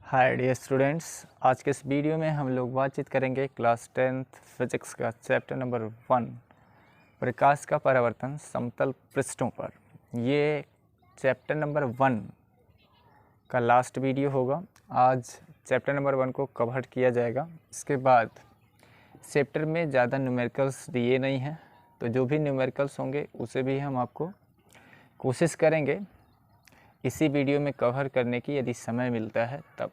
Hi dear students, आज के इस वीडियो में हम लोग बातचीत करेंगे क्लास 10th फिजिक्स का चैप्टर नंबर 1 प्रकाश का परावर्तन समतल पृष्ठों पर। ये चैप्टर नंबर 1 का लास्ट वीडियो होगा। आज चैप्टर नंबर 1 को कवर किया जाएगा। इसके बाद चैप्टर में ज़्यादा न्यूमेरिकल्स दिए नहीं हैं, तो जो भी न्यूमेरिकल्स होंगे उसे भी हम आपको कोशिश करेंगे इसी वीडियो में कवर करने की, यदि समय मिलता है तब।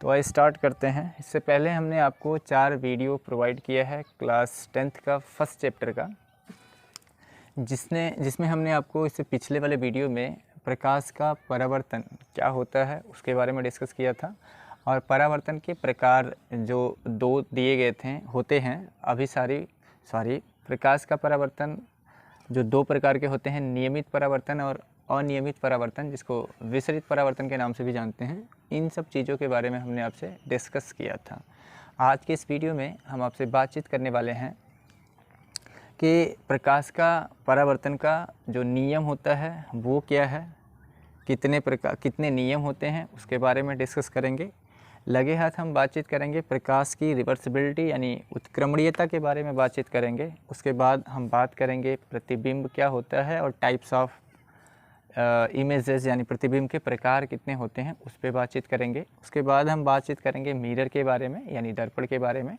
तो आइए स्टार्ट करते हैं। इससे पहले हमने आपको 4 वीडियो प्रोवाइड किया है क्लास 10th का फर्स्ट चैप्टर का, जिसमें हमने आपको इससे पिछले वाले वीडियो में प्रकाश का परावर्तन क्या होता है उसके बारे में डिस्कस किया था, और परावर्तन के प्रकार जो 2 दिए गए थे होते हैं प्रकाश का परावर्तन जो 2 प्रकार के होते हैं, नियमित परावर्तन और अनियमित परावर्तन, जिसको विसरित परावर्तन के नाम से भी जानते हैं। इन सब चीज़ों के बारे में हमने आपसे डिस्कस किया था। आज के इस वीडियो में हम आपसे बातचीत करने वाले हैं कि प्रकाश का परावर्तन का जो नियम होता है वो क्या है, कितने नियम होते हैं उसके बारे में डिस्कस करेंगे। लगे हाथ हम बातचीत करेंगे प्रकाश की रिवर्सिबिलिटी यानी उत्क्रमणीयता के बारे में बातचीत करेंगे। उसके बाद हम बात करेंगे प्रतिबिंब क्या होता है और टाइप्स ऑफ इमेजेस यानी प्रतिबिंब के प्रकार कितने होते हैं उस पर बातचीत करेंगे। उसके बाद हम बातचीत करेंगे मिरर के बारे में यानी दर्पण के बारे में।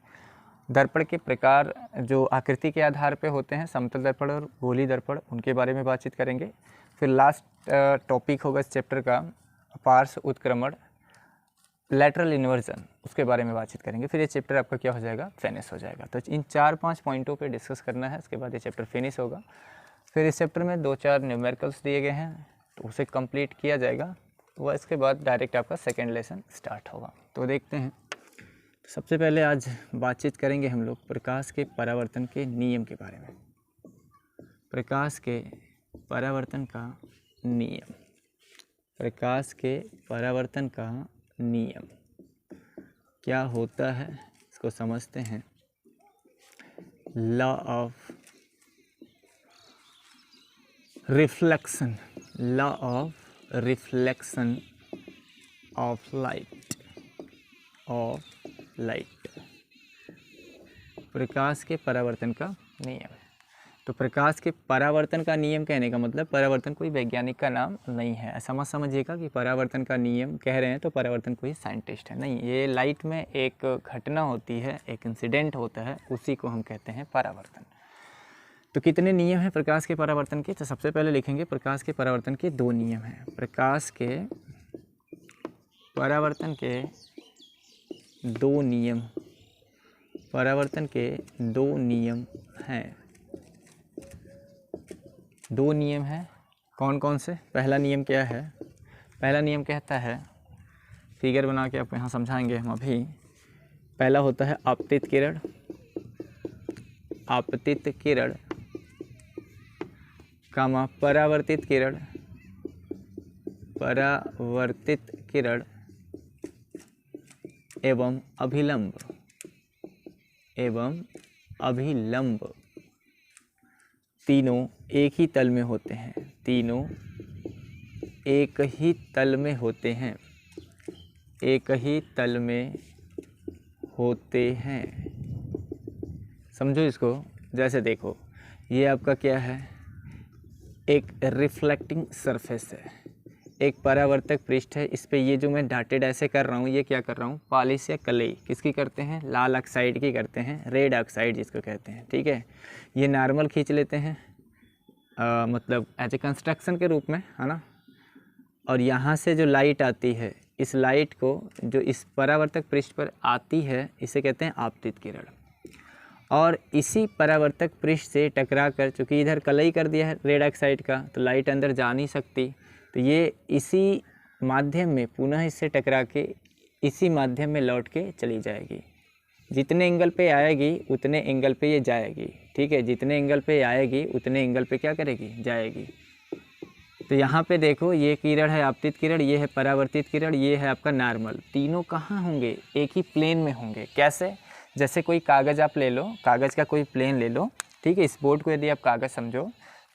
दर्पण के प्रकार जो आकृति के आधार पे होते हैं, समतल दर्पण और गोलीय दर्पण, उनके बारे में बातचीत करेंगे। फिर लास्ट टॉपिक होगा इस चैप्टर का पार्श्व उत्क्रमण, लैटरल इन्वर्जन, उसके बारे में बातचीत करेंगे। फिर ये चैप्टर आपका क्या हो जाएगा, फिनिश हो जाएगा। तो इन 4-5 पॉइंटों पे डिस्कस करना है, उसके बाद ये चैप्टर फिनिश होगा। फिर इस चैप्टर में 2-4 न्यूमेरिकल्स दिए गए हैं, तो उसे कंप्लीट किया जाएगा। वह इसके बाद डायरेक्ट आपका सेकेंड लेसन स्टार्ट होगा। तो देखते हैं। सबसे पहले आज बातचीत करेंगे हम लोग प्रकाश के परावर्तन के नियम के बारे में। प्रकाश के परावर्तन का नियम, प्रकाश के परावर्तन का नियम क्या होता है इसको समझते हैं। Law of reflection, law of reflection of light, प्रकाश के परावर्तन का नियम। तो प्रकाश के परावर्तन का नियम कहने का मतलब परावर्तन कोई वैज्ञानिक का नाम नहीं है। ऐसा मत समझिएगा कि परावर्तन का नियम कह रहे हैं तो परावर्तन कोई साइंटिस्ट है, नहीं। ये लाइट में एक घटना होती है, एक इंसिडेंट होता है, उसी को हम कहते हैं परावर्तन। तो कितने नियम हैं प्रकाश के परावर्तन के? तो सबसे पहले लिखेंगे प्रकाश के परावर्तन के 2 नियम हैं। प्रकाश के परावर्तन के 2 नियम, परावर्तन के 2 नियम हैं। 2 नियम हैं, कौन कौन से? पहला नियम क्या है? पहला नियम कहता है, फिगर बना के आपको यहाँ समझाएंगे हम अभी। पहला होता है आपतित किरण, आपतित किरण कामा परावर्तित किरण, परावर्तित किरण एवं अभिलंब, तीनों एक ही तल में होते हैं, तीनों एक ही तल में होते हैं, एक ही तल में होते हैं। समझो इसको। जैसे देखो, ये आपका क्या है, एक रिफ्लेक्टिंग सरफेस है, एक परावर्तक पृष्ठ है। इस पे ये जो मैं डॉटेड ऐसे कर रहा हूँ, ये क्या कर रहा हूँ, पॉलिश या कलई किसकी करते हैं, लाल ऑक्साइड की करते हैं, रेड ऑक्साइड जिसको कहते हैं, ठीक है। ये नॉर्मल खींच लेते हैं, मतलब एज ए कंस्ट्रक्शन के रूप में, है ना। और यहाँ से जो लाइट आती है, इस लाइट को जो इस परावर्तक पृष्ठ पर आती है, इसे कहते हैं आपतित किरण। और इसी परावर्तक पृष्ठ से टकरा कर, चूँकि इधर कलई कर दिया है रेड ऑक्साइड का, तो लाइट अंदर जा नहीं सकती, तो ये इसी माध्यम में पुनः इससे टकरा के इसी माध्यम में लौट के चली जाएगी। जितने एंगल पे आएगी उतने एंगल पे ये जाएगी, ठीक है। जितने एंगल पे आएगी उतने एंगल पे क्या करेगी, जाएगी। तो यहाँ पे देखो, ये किरण है आपतित किरण, ये है परावर्तित किरण, ये है आपका नॉर्मल। तीनों कहाँ होंगे, एक ही प्लेन में होंगे। कैसे? जैसे कोई कागज़ आप ले लो, कागज़ का कोई प्लेन ले लो, ठीक है। इस बोर्ड को यदि आप कागज़ समझो,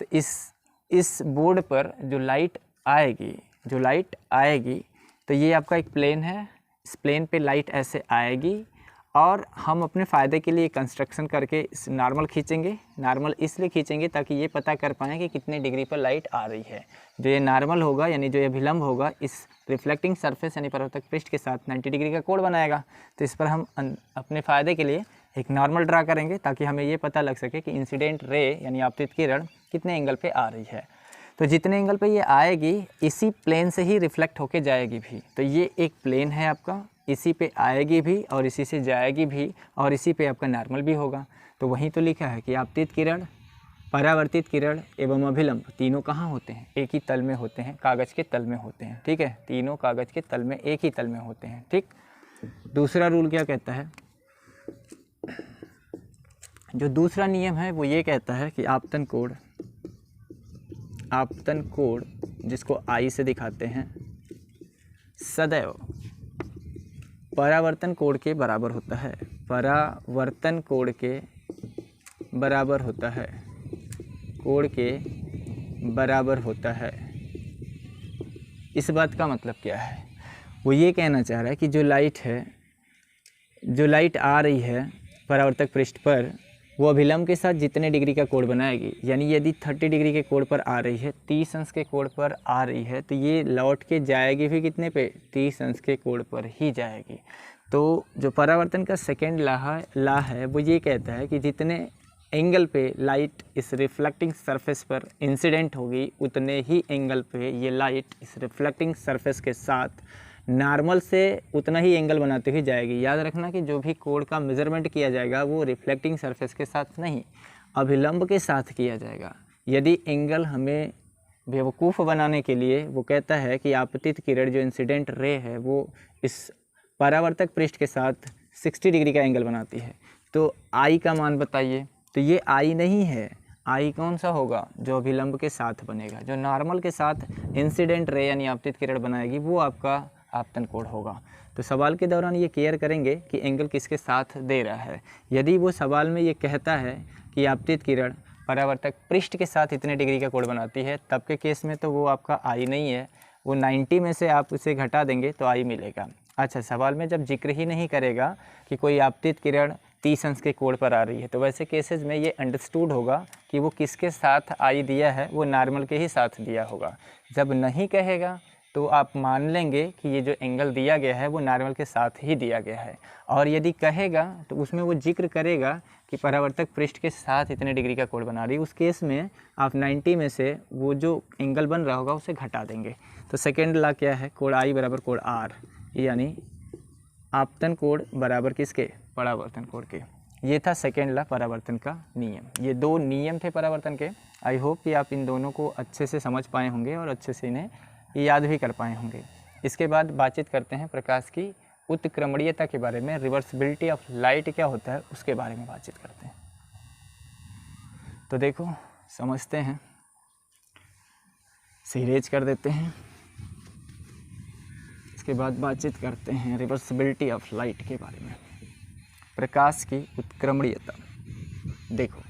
तो इस बोर्ड पर जो लाइट आएगी, तो ये आपका एक प्लेन है, इस प्लेन पे लाइट ऐसे आएगी और हम अपने फ़ायदे के लिए कंस्ट्रक्शन करके इस नॉर्मल खींचेंगे। नॉर्मल इसलिए खींचेंगे ताकि ये पता कर पाएँ कि कितने डिग्री पर लाइट आ रही है। जो ये नॉर्मल होगा यानी जो ये अभिलंब होगा इस रिफ्लेक्टिंग सरफेस यानी परावर्तक पृष्ठ के साथ 90 डिग्री का कोण बनाएगा। तो इस पर हम अपने फ़ायदे के लिए एक नॉर्मल ड्रा करेंगे ताकि हमें ये पता लग सके कि इंसिडेंट रे यानी आपतित किरण कितने एंगल पे आ रही है। तो जितने एंगल पे ये आएगी इसी प्लेन से ही रिफ्लेक्ट होके जाएगी भी। तो ये एक प्लेन है आपका, इसी पे आएगी भी और इसी से जाएगी भी और इसी पे आपका नॉर्मल भी होगा। तो वहीं तो लिखा है कि आपतित किरण, परावर्तित किरण एवं अभिलंब तीनों कहाँ होते हैं? एक ही तल में होते हैं, कागज़ के तल में होते हैं। ठीक है, तीनों कागज़ के तल में एक ही तल में होते हैं। ठीक, दूसरा रूल क्या कहता है? जो दूसरा नियम है वो ये कहता है कि आपतन कोण जिसको आई से दिखाते हैं सदैव परावर्तन कोण के बराबर होता है। परावर्तन कोण के बराबर होता है, कोण के बराबर होता है। इस बात का मतलब क्या है? वो ये कहना चाह रहा है कि जो लाइट आ रही है परावर्तक पृष्ठ पर वो अभिलंब के साथ जितने डिग्री का कोण बनाएगी, यानी यदि 30 डिग्री के कोण पर आ रही है, 30 अंश के कोण पर आ रही है, तो ये लौट के जाएगी भी कितने पे? 30 अंश के कोण पर ही जाएगी। तो जो परावर्तन का सेकेंड ला है वो ये कहता है कि जितने एंगल पे लाइट इस रिफ्लेक्टिंग सरफेस पर इंसिडेंट होगी उतने ही एंगल पे ये लाइट इस रिफ्लेक्टिंग सरफेस के साथ नॉर्मल से उतना ही एंगल बनाते हुए जाएगी। याद रखना कि जो भी कोण का मेजरमेंट किया जाएगा वो रिफ्लेक्टिंग सरफेस के साथ नहीं, अभिलंब के साथ किया जाएगा। यदि एंगल हमें बेवकूफ़ बनाने के लिए वो कहता है कि आपतित किरण जो इंसिडेंट रे है वो इस परावर्तक पृष्ठ के साथ 60 डिग्री का एंगल बनाती है, तो आई का मान बताइए। तो ये आई नहीं है, आई कौन सा होगा? जो अभिलंब के साथ बनेगा। जो नॉर्मल के साथ इंसिडेंट रे यानी आपतित किरण बनाएगी वो आपका आपतन कोण होगा। तो सवाल के दौरान ये केयर करेंगे कि एंगल किसके साथ दे रहा है। यदि वो सवाल में ये कहता है कि आपतित किरण परावर्तक पृष्ठ के साथ इतने डिग्री का कोण बनाती है, तब के केस में तो वो आपका आई नहीं है, वो 90 में से आप उसे घटा देंगे तो आई मिलेगा। अच्छा, सवाल में जब जिक्र ही नहीं करेगा कि कोई आपतित किरण 30 अंश के कोण पर आ रही है, तो वैसे केसेस में ये अंडरस्टूड होगा कि वो किसके साथ आई दिया है, वो नॉर्मल के ही साथ दिया होगा। जब नहीं कहेगा तो आप मान लेंगे कि ये जो एंगल दिया गया है वो नॉर्मल के साथ ही दिया गया है। और यदि कहेगा तो उसमें वो जिक्र करेगा कि परावर्तक पृष्ठ के साथ इतने डिग्री का कोण बना रही है, उस केस में आप 90 में से वो जो एंगल बन रहा होगा उसे घटा देंगे। तो सेकेंड ला क्या है? कोण आई बराबर कोण आर, यानी आपतन कोण बराबर किसके? परावर्तन कोण के। ये था सेकेंड ला परावर्तन का नियम। ये दो नियम थे परावर्तन के। आई होप कि आप इन दोनों को अच्छे से समझ पाए होंगे और अच्छे से इन्हें याद भी कर पाए होंगे। इसके बाद बातचीत करते हैं प्रकाश की उत्क्रमणीयता के बारे में। रिवर्सिबिलिटी ऑफ लाइट क्या होता है उसके बारे में बातचीत करते हैं। तो देखो, समझते हैं, सीरेज कर देते हैं, इसके बाद बातचीत करते हैं रिवर्सिबिलिटी ऑफ लाइट के बारे में। प्रकाश की उत्क्रमणीयता। देखो,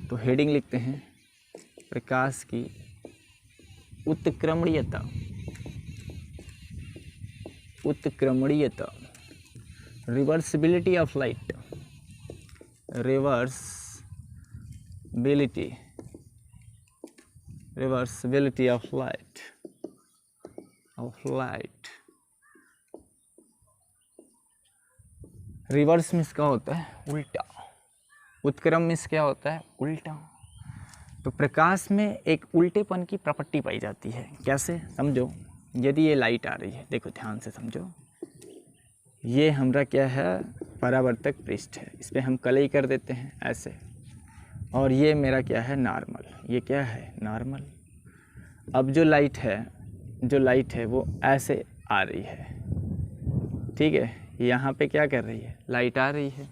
तो हेडिंग लिखते हैं प्रकाश की उत्क्रमणीयता। उत्क्रमणीयता, reversibility of light, reversibility of light, reverse means क्या होता है? उल्टा। उत्क्रम मीन्स क्या होता है? उल्टा। तो प्रकाश में एक उल्टेपन की प्रॉपर्टी पाई जाती है। कैसे? समझो, यदि ये लाइट आ रही है, देखो ध्यान से समझो, ये हमारा क्या है? परावर्तक पृष्ठ है, इस पर हम कलई कर देते हैं ऐसे, और ये मेरा क्या है? नॉर्मल। ये क्या है? नॉर्मल। अब जो लाइट है वो ऐसे आ रही है, ठीक है? यहाँ पे क्या कर रही है? लाइट आ रही है,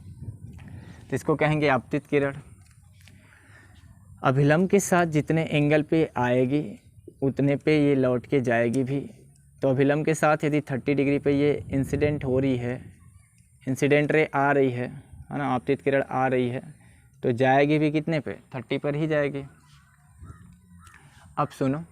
तो इसको कहेंगे आपतित किरण। अभिलंब के साथ जितने एंगल पे आएगी उतने पे ये लौट के जाएगी भी। तो अभिलंब के साथ यदि 30 डिग्री पे ये इंसिडेंट हो रही है, इंसिडेंट रे आ रही है ना, आपतित किरण आ रही है, तो जाएगी भी कितने पे? 30 पर ही जाएगी। अब सुनो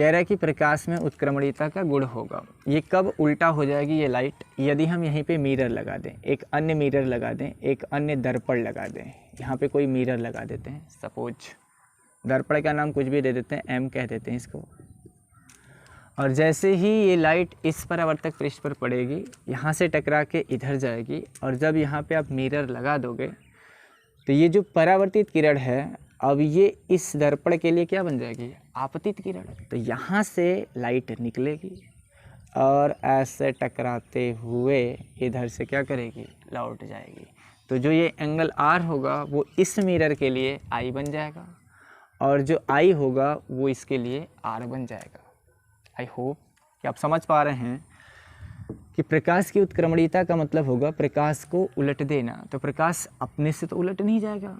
कह रहा है कि प्रकाश में उत्क्रमणीयता का गुण होगा। ये कब उल्टा हो जाएगी ये लाइट? यदि हम यहीं पे मिरर लगा दें, एक अन्य मिरर लगा दें, एक अन्य दर्पण लगा दें। यहाँ पे कोई मिरर लगा देते हैं, सपोज दर्पण का नाम कुछ भी दे देते हैं, एम कह देते हैं इसको। और जैसे ही ये लाइट इस परावर्तक पृष्ठ पर पड़ेगी, यहाँ से टकरा के इधर जाएगी, और जब यहाँ पे आप मिरर लगा दोगे तो ये जो परावर्तित किरण है, अब ये इस दर्पण के लिए क्या बन जाएगी? आपतित किरण। तो यहाँ से लाइट निकलेगी और ऐसे टकराते हुए इधर से क्या करेगी? लौट जाएगी। तो जो ये एंगल आर होगा वो इस मिरर के लिए आई बन जाएगा, और जो आई होगा वो इसके लिए आर बन जाएगा। आई होप कि आप समझ पा रहे हैं कि प्रकाश की उत्क्रमणीयता का मतलब होगा प्रकाश को उलट देना। तो प्रकाश अपने से तो उलट नहीं जाएगा,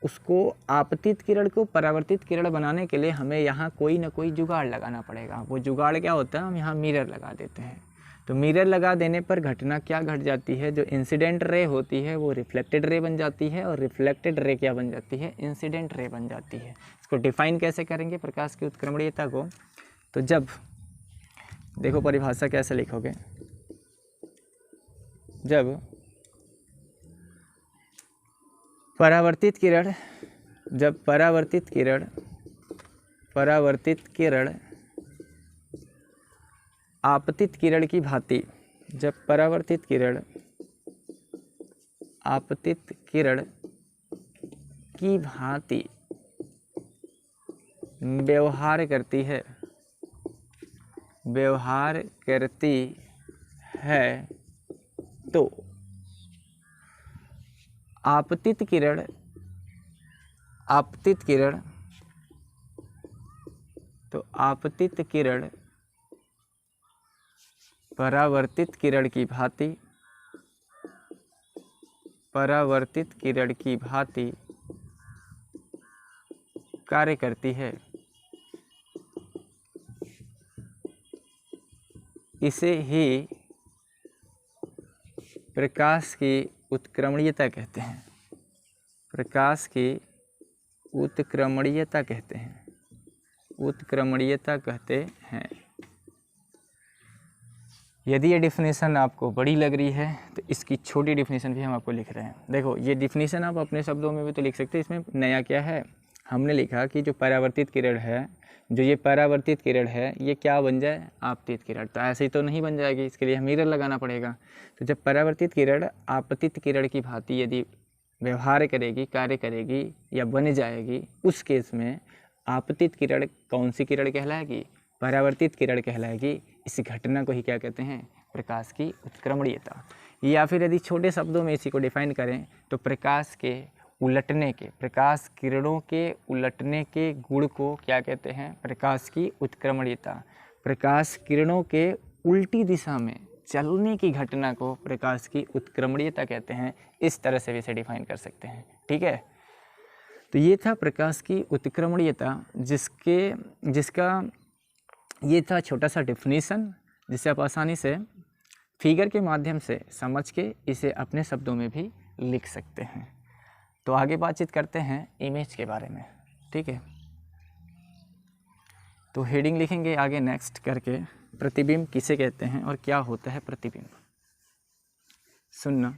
उसको आपतित किरण को परावर्तित किरण बनाने के लिए हमें यहाँ कोई ना कोई जुगाड़ लगाना पड़ेगा। वो जुगाड़ क्या होता है? हम यहाँ मिरर लगा देते हैं। तो मिरर लगा देने पर घटना क्या घट जाती है? जो इंसिडेंट रे होती है वो रिफ्लेक्टेड रे बन जाती है, और रिफ्लेक्टेड रे क्या बन जाती है? इंसिडेंट रे बन जाती है। इसको डिफाइन कैसे करेंगे प्रकाश की उत्क्रमणीयता को? तो जब देखो परिभाषा कैसे लिखोगे, जब परावर्तित किरण आपतित किरण की भांति, जब परावर्तित किरण आपतित किरण की भांति व्यवहार करती है तो आपतित किरण परावर्तित किरण की भांति कार्य करती है। इसे ही प्रकाश की उत्क्रमणीयता कहते हैं। प्रकाश की उत्क्रमणीयता कहते हैं। यदि ये डिफिनेशन आपको बड़ी लग रही है तो इसकी छोटी डिफिनेशन भी हम आपको लिख रहे हैं। देखो ये डिफिनेशन आप अपने शब्दों में भी तो लिख सकते हैं। इसमें नया क्या है? हमने लिखा कि जो परावर्तित किरण है, ये क्या बन जाए? आपतित किरण। तो ऐसे ही तो नहीं बन जाएगी, इसके लिए हम मिरर लगाना पड़ेगा। तो जब परावर्तित किरण आपतित किरण की भांति यदि व्यवहार करेगी, कार्य करेगी या बन जाएगी, उस केस में आपतित किरण कौन सी किरण कहलाएगी? परावर्तित किरण कहलाएगी। इस घटना को ही क्या कहते हैं? प्रकाश की उत्क्रमणीयता। या फिर यदि छोटे शब्दों में इसी को डिफाइन करें तो प्रकाश किरणों के उलटने के गुण को क्या कहते हैं? प्रकाश की उत्क्रमणीयता। प्रकाश किरणों के उल्टी दिशा में चलने की घटना को प्रकाश की उत्क्रमणीयता कहते हैं। इस तरह से भी इसे डिफाइन कर सकते हैं। ठीक है, तो ये था प्रकाश की उत्क्रमणीयता, जिसका ये था छोटा सा डेफिनेशन, जिसे आप आसानी से फिगर के माध्यम से समझ के इसे अपने शब्दों में भी लिख सकते हैं। तो आगे बातचीत करते हैं इमेज के बारे में। ठीक है, तो हेडिंग लिखेंगे आगे नेक्स्ट करके, प्रतिबिंब किसे कहते हैं और क्या होता है प्रतिबिंब। सुनना,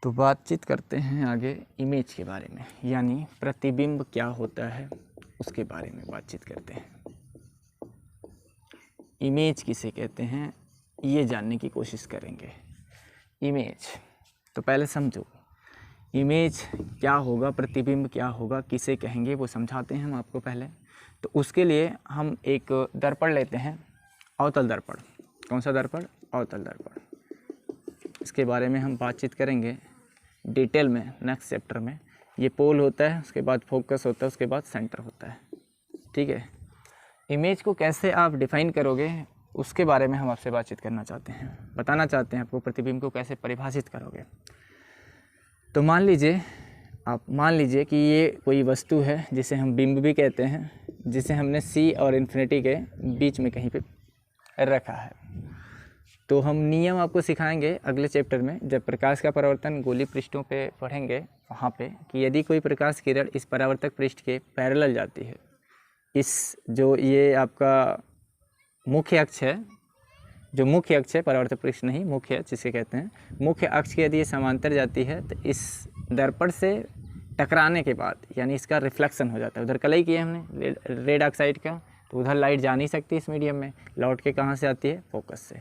तो बातचीत करते हैं आगे इमेज के बारे में, यानी प्रतिबिंब क्या होता है उसके बारे में बातचीत करते हैं। इमेज किसे कहते हैं ये जानने की कोशिश करेंगे। इमेज, तो पहले समझो इमेज क्या होगा, प्रतिबिंब क्या होगा, किसे कहेंगे वो समझाते हैं हम आपको पहले। तो उसके लिए हम एक दर्पण लेते हैं, अवतल दर्पण। कौन सा दर्पण? अवतल दर्पण। इसके बारे में हम बातचीत करेंगे डिटेल में नेक्स्ट चैप्टर में। ये पोल होता है, उसके बाद फोकस होता है, उसके बाद सेंटर होता है। ठीक है, इमेज को कैसे आप डिफाइन करोगे उसके बारे में हम आपसे बातचीत करना चाहते हैं, बताना चाहते हैं आपको प्रतिबिंब को कैसे परिभाषित करोगे। तो मान लीजिए कि ये कोई वस्तु है जिसे हम बिंब भी कहते हैं, जिसे हमने C और इन्फिनिटी के बीच में कहीं पे रखा है। तो हम नियम आपको सिखाएंगे अगले चैप्टर में, जब प्रकाश का परावर्तन गोलीय पृष्ठों पे पढ़ेंगे वहाँ पे, कि यदि कोई प्रकाश किरण इस परावर्तक पृष्ठ के पैरेलल जाती है, इस जो ये आपका मुख्य अक्ष है, जो मुख्य अक्ष है, परावर्तक पृष्ठ नहीं, मुख्य अक्ष जिसे कहते हैं, मुख्य अक्ष के यदि ये समांतर जाती है तो इस दर्पण से टकराने के बाद यानी इसका रिफ्लेक्शन हो जाता है। उधर कलई किया हमने रेड ऑक्साइड का, तो उधर लाइट जा नहीं सकती इस मीडियम में, लौट के कहाँ से आती है, फोकस से।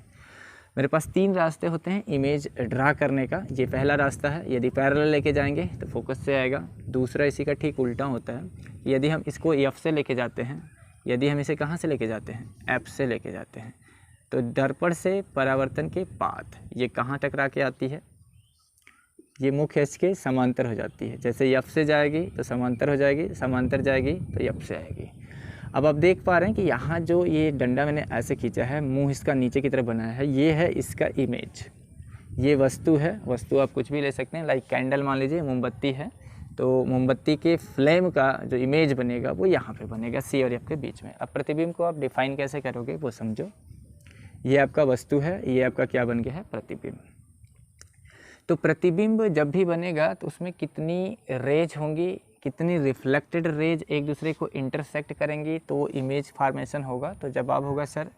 मेरे पास 3 रास्ते होते हैं इमेज ड्रा करने का। ये पहला रास्ता है, यदि पैरेलल लेके जाएंगे तो फोकस से आएगा। दूसरा इसी का ठीक उल्टा होता है, यदि हम इसको एफ से लेके जाते हैं, यदि हम इसे कहाँ से लेके जाते हैं, एफ से लेके जाते हैं, तो दर्पण से परावर्तन के बाद ये कहाँ टकरा के आती है, ये मुख्य अक्ष के समांतर हो जाती है। जैसे एफ से जाएगी तो समांतर हो जाएगी, समांतर जाएगी तो एफ से आएगी। अब आप देख पा रहे हैं कि यहाँ जो ये डंडा मैंने ऐसे खींचा है, मुंह इसका नीचे की तरफ बनाया है, ये है इसका इमेज, ये वस्तु है। वस्तु आप कुछ भी ले सकते हैं, लाइक कैंडल मान लीजिए, मोमबत्ती है, तो मोमबत्ती के फ्लेम का जो इमेज बनेगा वो यहाँ पे बनेगा सी और एफ के बीच में। अब प्रतिबिंब को आप डिफाइन कैसे करोगे वो समझो। ये आपका वस्तु है, ये आपका क्या बन गया है, प्रतिबिंब। तो प्रतिबिंब जब भी बनेगा तो उसमें कितनी रेज होंगी, कितनी रिफ्लेक्टेड रेज एक दूसरे को इंटरसेक्ट करेंगी, तो इमेज फार्मेशन होगा। तो जवाब होगा सर,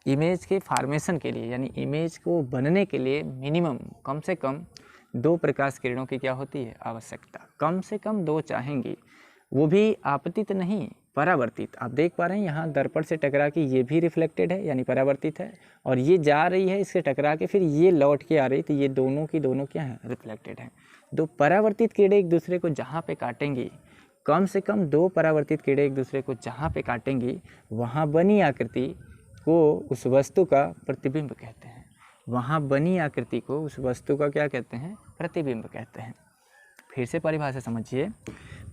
इमेज के फार्मेशन के लिए यानी इमेज को बनने के लिए मिनिमम कम से कम 2 प्रकाश किरणों की क्या होती है, आवश्यकता। कम से कम 2 चाहेंगी, वो भी आपतित नहीं, परावर्तित। आप देख पा रहे हैं यहाँ दर्पण से टकरा के ये भी रिफ्लेक्टेड है यानी परावर्तित है, और ये जा रही है इससे टकरा के, फिर ये लौट के आ रही, तो ये दोनों की दोनों क्या है, रिफ्लेक्टेड है। 2 परावर्तित किरणें एक दूसरे को जहाँ पे काटेंगी, कम से कम 2 परावर्तित किरणें एक दूसरे को जहाँ पे काटेंगी, वहाँ बनी आकृति को उस वस्तु का प्रतिबिंब कहते हैं। वहाँ बनी आकृति को उस वस्तु का क्या कहते हैं, प्रतिबिंब कहते हैं। फिर से परिभाषा समझिए,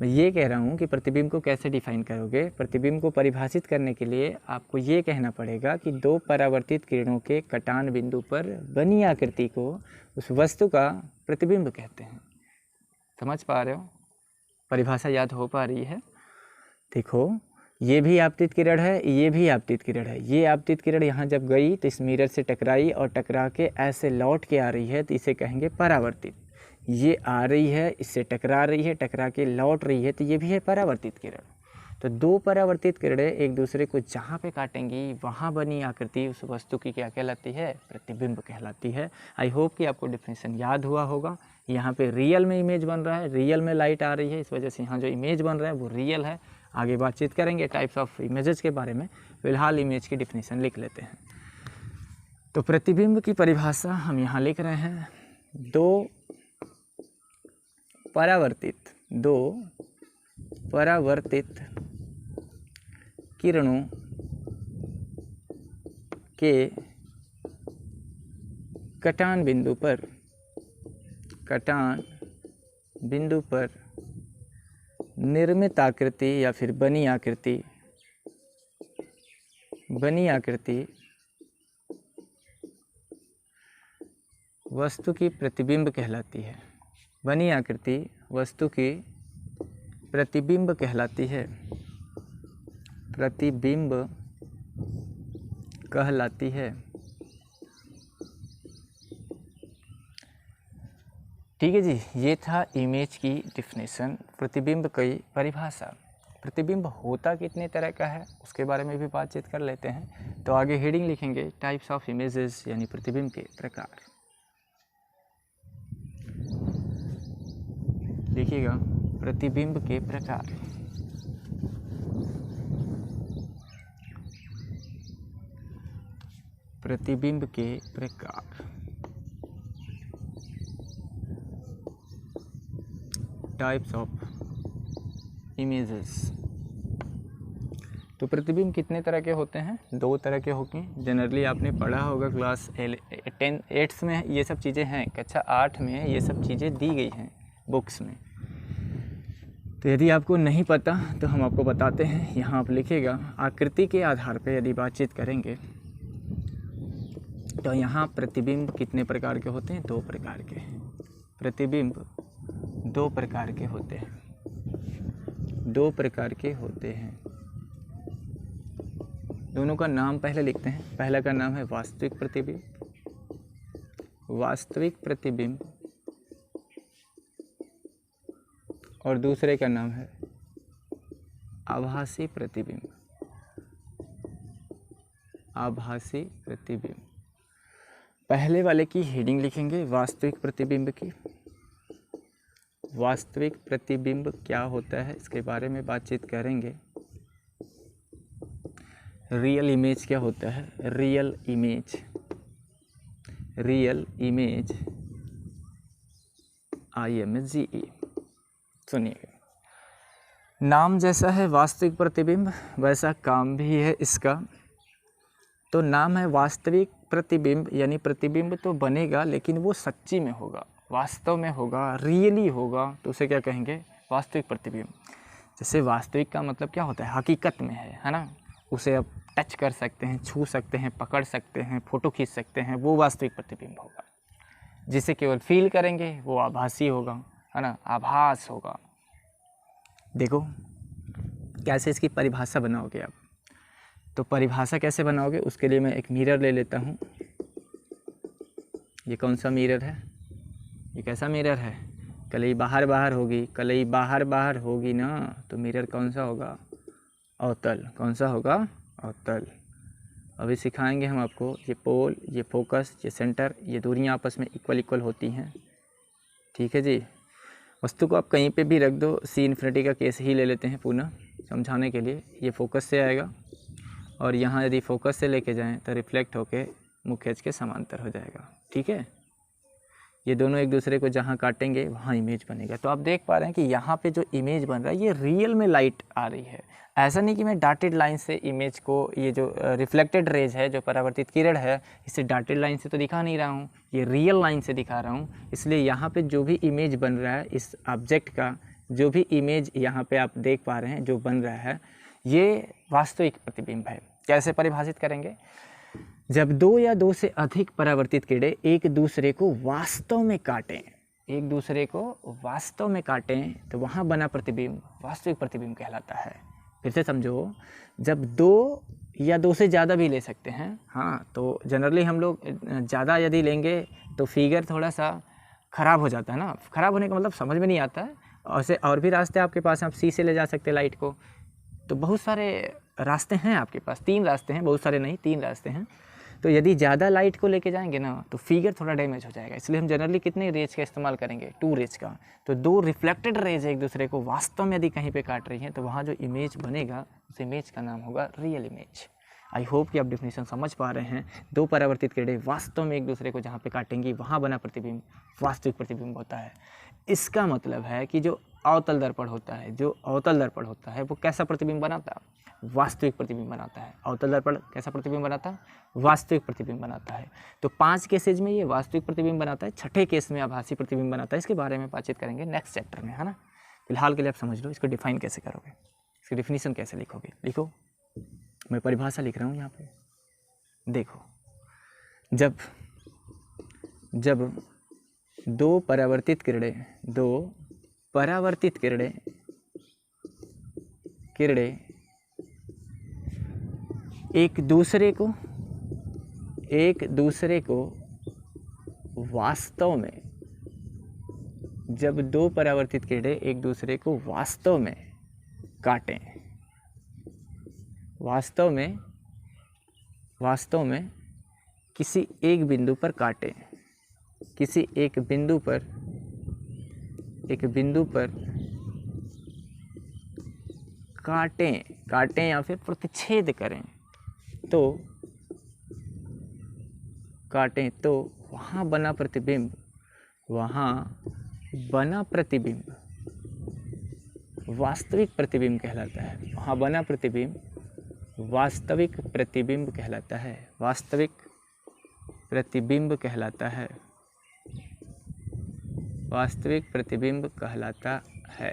मैं ये कह रहा हूँ कि प्रतिबिंब को कैसे डिफाइन करोगे। प्रतिबिंब को परिभाषित करने के लिए आपको ये कहना पड़ेगा कि 2 परावर्तित किरणों के कटान बिंदु पर बनी आकृति को उस वस्तु का प्रतिबिंब कहते हैं। समझ पा रहे हो, परिभाषा याद हो पा रही है। देखो, ये भी आपतित किरण है, ये भी आपतित किरण है। ये आपतित किरण यहाँ जब गई तो इस मिरर से टकराई और टकरा के ऐसे लौट के आ रही है, तो इसे कहेंगे परावर्तित। ये आ रही है, इससे टकरा रही है, टकरा के लौट रही है, तो ये भी है परावर्तित किरण। तो 2 परावर्तित किरणें एक दूसरे को जहाँ पे काटेंगी, वहाँ बनी आकृति उस वस्तु की क्या कहलाती है, प्रतिबिंब कहलाती है। आई होप कि आपको डिफिनेशन याद हुआ होगा। यहाँ पे रियल में इमेज बन रहा है, रियल में लाइट आ रही है, इस वजह से यहाँ जो इमेज बन रहा है वो रियल है। आगे बातचीत करेंगे टाइप्स ऑफ इमेजेस के बारे में, फिलहाल इमेज की डिफिनेशन लिख लेते हैं। तो प्रतिबिंब की परिभाषा हम यहाँ लिख रहे हैं, 2 परावर्तित किरणों के कटान बिंदु पर निर्मित आकृति या फिर बनी आकृति वस्तु की प्रतिबिंब कहलाती है। बनी आकृति वस्तु की प्रतिबिंब कहलाती है, प्रतिबिंब कहलाती है। ठीक है जी, ये था इमेज की डिफिनेशन, प्रतिबिंब की परिभाषा। प्रतिबिंब होता कितने तरह का है उसके बारे में भी बातचीत कर लेते हैं। तो आगे हेडिंग लिखेंगे टाइप्स ऑफ इमेजेस यानी प्रतिबिंब के प्रकार। देखिएगा, प्रतिबिंब के प्रकार। प्रतिबिंब के प्रकार, टाइप्स ऑफ इमेजेस। तो प्रतिबिंब कितने तरह के होते हैं, 2 तरह के होंगे। जनरली आपने पढ़ा होगा क्लास 8th में ये सब चीज़ें हैं, कक्षा 8 में ये सब चीज़ें दी गई हैं बुक्स में। तो यदि आपको नहीं पता तो हम आपको बताते हैं, यहाँ आप लिखिएगा। आकृति के आधार पर यदि बातचीत करेंगे तो यहाँ प्रतिबिंब कितने प्रकार के होते हैं, 2 प्रकार के। प्रतिबिंब 2 प्रकार के होते हैं, 2 प्रकार के होते हैं। दोनों का नाम पहले लिखते हैं। पहला का नाम है वास्तविक प्रतिबिंब वास्तविक प्रतिबिंब और दूसरे का नाम है आभासी प्रतिबिंब। आभासी प्रतिबिंब। पहले वाले की हेडिंग लिखेंगे वास्तविक प्रतिबिंब की। वास्तविक प्रतिबिंब क्या होता है इसके बारे में बातचीत करेंगे। रियल इमेज क्या होता है? Real image, real image IMGE। सुनिए, नाम जैसा है वास्तविक प्रतिबिंब वैसा काम भी है इसका। तो नाम है वास्तविक प्रतिबिंब, यानी प्रतिबिंब तो बनेगा लेकिन वो सच्ची में होगा, वास्तव में होगा, रियली होगा, तो उसे क्या कहेंगे? वास्तविक प्रतिबिंब। जैसे वास्तविक का मतलब क्या होता है? हकीकत में है ना? उसे आप टच कर सकते हैं, छू सकते हैं, पकड़ सकते हैं, फ़ोटो खींच सकते हैं, वो वास्तविक प्रतिबिंब होगा। जिसे केवल फील करेंगे वो आभासी होगा, है ना? आभास होगा। देखो कैसे इसकी परिभाषा बनाओगे आप। तो परिभाषा कैसे बनाओगे उसके लिए मैं एक मिरर ले लेता हूँ। ये कौन सा मिरर है? ये कैसा मिरर है? कलई बाहर बाहर होगी, कलई बाहर बाहर होगी ना, तो मिरर कौन सा होगा? अवतल। कौन सा होगा? अवतल। अभी सिखाएंगे हम आपको। ये पोल, ये फोकस, ये सेंटर, ये दूरियां आपस में इक्वल होती हैं। ठीक है जी। वस्तु को आप कहीं पे भी रख दो, सी इन्फिनिटी का केस ही ले लेते हैं पुनः समझाने के लिए। ये फोकस से आएगा और यहाँ यदि फोकस से लेके जाएं तो रिफ्लेक्ट होके मुख्य अक्ष के समांतर हो जाएगा। ठीक है। ये दोनों एक दूसरे को जहाँ काटेंगे वहाँ इमेज बनेगा। तो आप देख पा रहे हैं कि यहाँ पे जो इमेज बन रहा है ये रियल में लाइट आ रही है। ऐसा नहीं कि मैं डॉटेड लाइन से इमेज को, ये जो रिफ्लेक्टेड रेज है, जो परावर्तित किरण है, इसे डॉटेड लाइन से तो दिखा नहीं रहा हूँ, ये रियल लाइन से दिखा रहा हूँ। इसलिए यहाँ पे जो भी इमेज बन रहा है इस ऑब्जेक्ट का, जो भी इमेज यहाँ पे आप देख पा रहे हैं जो बन रहा है, ये वास्तविक प्रतिबिंब है। कैसे परिभाषित करेंगे? जब दो या दो से अधिक परावर्तित किरणें एक दूसरे को वास्तव में काटें, एक दूसरे को वास्तव में काटें, तो वहाँ बना प्रतिबिंब वास्तविक प्रतिबिंब कहलाता है। फिर से समझो, जब दो या दो से ज़्यादा भी ले सकते हैं, हाँ, तो जनरली हम लोग ज़्यादा यदि लेंगे तो फिगर थोड़ा सा ख़राब हो जाता है ना। ख़राब होने का मतलब समझ में नहीं आता है। ऐसे और भी रास्ते आपके पास हैं, आप सी से ले जा सकते हैं लाइट को। तो बहुत सारे रास्ते हैं आपके पास, 3 रास्ते हैं, बहुत सारे नहीं, 3 रास्ते हैं। तो यदि ज़्यादा लाइट को लेके जाएंगे ना तो फिगर थोड़ा डैमेज हो जाएगा। इसलिए हम जनरली कितने रेज का इस्तेमाल करेंगे? 2 रेज का। तो 2 रिफ्लेक्टेड रेज एक दूसरे को वास्तव में यदि कहीं पे काट रही हैं तो वहाँ जो इमेज बनेगा उस इमेज का नाम होगा रियल इमेज। आई होप कि आप डेफिनेशन समझ पा रहे हैं। 2 परावर्तित किरणें वास्तव में एक दूसरे को जहाँ पे काटेंगी वहाँ बना प्रतिबिंब वास्तविक प्रतिबिंब होता है। इसका मतलब है कि जो अवतल दर्पण होता है, जो अवतल दर्पण होता है वो कैसा प्रतिबिंब बनाता है? वास्तविक प्रतिबिंब बनाता है। अवतल दर्पण कैसा प्रतिबिंब बनाता है? वास्तविक प्रतिबिंब बनाता है। तो 5 केसेज में ये वास्तविक प्रतिबिंब बनाता है, 6ठे केस में आभासी प्रतिबिंब बनाता है। इसके बारे में बातचीत करेंगे नेक्स्ट चैप्टर में, है ना। फिलहाल के लिए आप समझ लो इसको डिफाइन कैसे करोगे, इसकी डिफिनीशन कैसे लिखोगे। लिखो, मैं परिभाषा लिख रहा हूँ यहाँ पे। देखो, जब 2 परावर्तित किरणें एक दूसरे को वास्तव में, जब 2 परावर्तित किरणें एक दूसरे को वास्तव में काटें, वास्तव में किसी एक बिंदु पर काटें, किसी एक बिंदु पर काटें या फिर प्रतिच्छेद करें, तो वहाँ बना प्रतिबिंब वास्तविक प्रतिबिंब कहलाता है। वहाँ बना प्रतिबिंब वास्तविक प्रतिबिंब कहलाता है। वास्तविक प्रतिबिंब कहलाता है। वास्तविक प्रतिबिंब कहलाता है।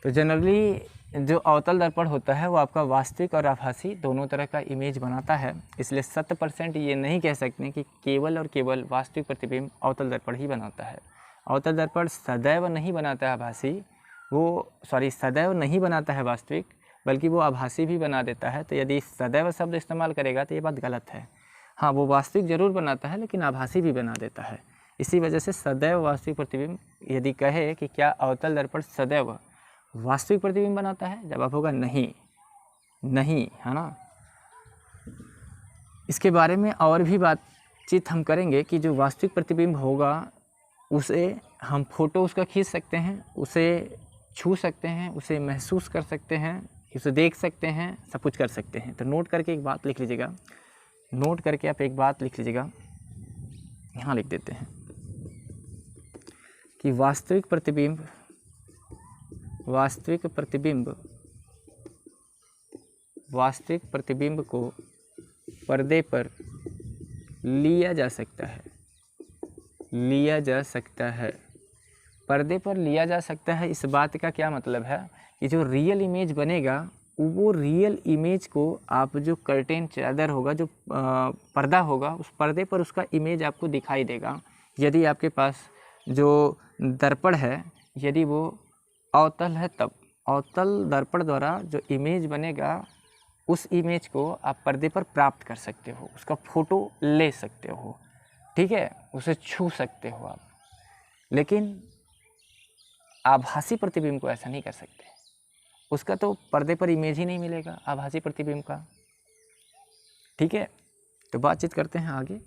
तो जनरली जो अवतल दर्पण होता है वो आपका वास्तविक और आभासी दोनों तरह का इमेज बनाता है। इसलिए 100% ये नहीं कह सकते कि केवल और केवल वास्तविक प्रतिबिंब अवतल दर्पण ही बनाता है। अवतल दर्पण सदैव नहीं बनाता है आभासी, सदैव नहीं बनाता है वास्तविक, बल्कि वो आभासी भी बना देता है। तो यदि सदैव शब्द इस्तेमाल करेगा तो ये बात गलत है। हाँ, वो वास्तविक जरूर बनाता है लेकिन आभासी भी बना देता है। इसी वजह से सदैव वास्तविक प्रतिबिंब यदि कहे कि क्या अवतल दर्पण सदैव वास्तविक प्रतिबिंब बनाता है, जवाब होगा नहीं, नहीं, है ना। इसके बारे में और भी बातचीत हम करेंगे कि जो वास्तविक प्रतिबिंब होगा उसे हम फोटो उसका खींच सकते हैं, उसे छू सकते हैं, उसे महसूस कर सकते हैं, उसे देख सकते हैं, सब कुछ कर सकते हैं। तो नोट करके एक बात लिख लीजिएगा, नोट करके आप एक बात लिख लीजिएगा, यहाँ लिख देते हैं कि वास्तविक प्रतिबिंब को पर्दे पर लिया जा सकता है, पर्दे पर लिया जा सकता है। इस बात का क्या मतलब है कि जो रियल इमेज बनेगा वो रियल इमेज को आप जो कर्टेन चादर होगा, जो पर्दा होगा, उस पर्दे पर उसका इमेज आपको दिखाई देगा। यदि आपके पास जो दर्पण है यदि वो अवतल है तब अवतल दर्पण द्वारा जो इमेज बनेगा उस इमेज को आप पर्दे पर प्राप्त कर सकते हो, उसका फ़ोटो ले सकते हो, ठीक है, उसे छू सकते हो आप। लेकिन आभासी प्रतिबिंब को ऐसा नहीं कर सकते, उसका तो पर्दे पर इमेज ही नहीं मिलेगा आभासी प्रतिबिंब का, ठीक है। तो बातचीत करते हैं आगे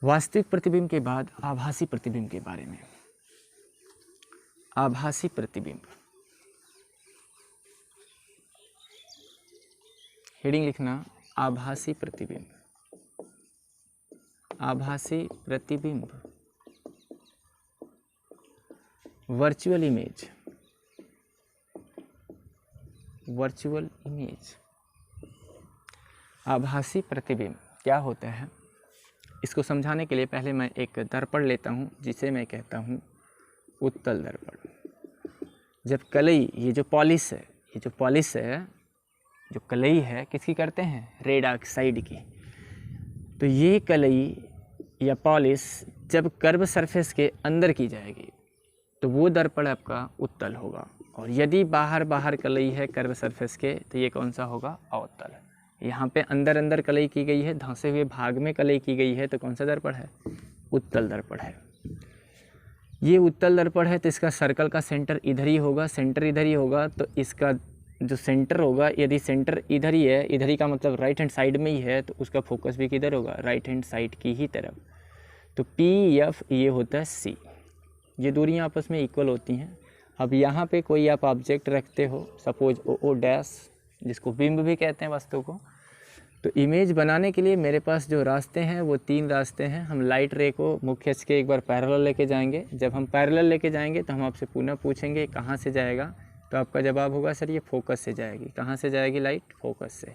वास्तविक प्रतिबिंब के बाद आभासी प्रतिबिंब के बारे में। आभासी प्रतिबिंब, हेडिंग लिखना आभासी प्रतिबिंब। आभासी प्रतिबिंब वर्चुअल इमेज, वर्चुअल इमेज। आभासी प्रतिबिंब क्या होता है, इसको समझाने के लिए पहले मैं एक दर्पण लेता हूँ जिसे मैं कहता हूँ उत्तल दर्पण। जब कलई, ये जो पॉलिश है, जो कलई है किसकी करते हैं, रेड ऑक्साइड की। तो ये कलई या पॉलिश जब कर्व सरफेस के अंदर की जाएगी तो वो दर्पण आपका उत्तल होगा, और यदि बाहर कलई है कर्व सरफेस के तो ये कौन सा होगा, अवतल। यहाँ पे अंदर कलई की गई है, धंसे हुए भाग में कलई की गई है, तो कौन सा दर्पण है, उत्तल दर्पण है। ये उत्तल दर्पण है तो इसका सर्कल का सेंटर इधर ही होगा, सेंटर इधर ही होगा, तो इसका जो सेंटर होगा, यदि सेंटर इधर ही है, इधर ही का मतलब राइट हैंड साइड में ही है, तो उसका फोकस भी किधर होगा, राइट हैंड साइड की ही तरफ। तो PF ये होता है C, ये दूरियां आपस में इक्वल होती हैं। अब यहाँ पे कोई आप ऑब्जेक्ट रखते हो, सपोज OO डैश, जिसको बिंब भी कहते हैं वस्तु को, तो इमेज बनाने के लिए मेरे पास जो रास्ते हैं वो 3 रास्ते हैं। हम लाइट रे को मुख्य अक्ष के एक बार पैरेलल लेके जाएंगे। जब हम पैरेलल लेके जाएंगे तो हम आपसे पुनः पूछेंगे कहाँ से जाएगा, तो आपका जवाब होगा सर ये फोकस से जाएगी। कहाँ से जाएगी लाइट, फोकस से।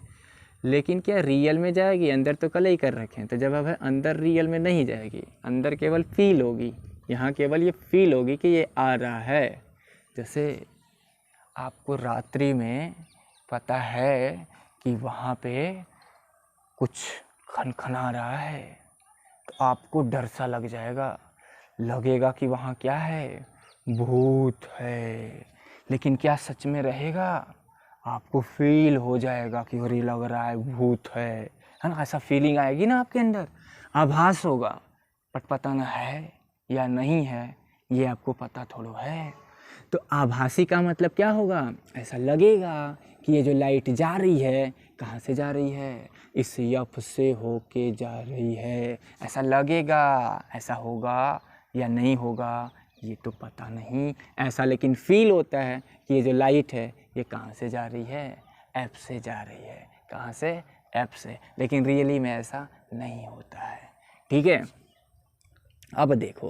लेकिन क्या रियल में जाएगी, अंदर तो कलई कर रखे हैं, तो जवाब है अंदर रियल में नहीं जाएगी, अंदर केवल फील होगी। यहाँ केवल ये फील होगी कि ये आ रहा है। जैसे आपको रात्रि में पता है कि वहाँ पे कुछ खनखना रहा है, तो आपको डर सा लग जाएगा, लगेगा कि वहाँ क्या है, भूत है। लेकिन क्या सच में रहेगा, आपको फील हो जाएगा कि अरे लग रहा है भूत है ना, ऐसा फीलिंग आएगी ना आपके अंदर, आभास होगा। बट पता ना है या नहीं है, ये आपको पता थोड़ा है। तो आभासी का मतलब क्या होगा, ऐसा लगेगा कि ये जो लाइट जा रही है, कहाँ से जा रही है, इस यफ से होके जा रही है, ऐसा लगेगा। ऐसा होगा या नहीं होगा ये तो पता नहीं, ऐसा लेकिन फील होता है कि ये जो लाइट है ये कहाँ से जा रही है, एफ से जा रही है। कहाँ से, एफ से। लेकिन रियली में ऐसा नहीं होता है, ठीक है। अब देखो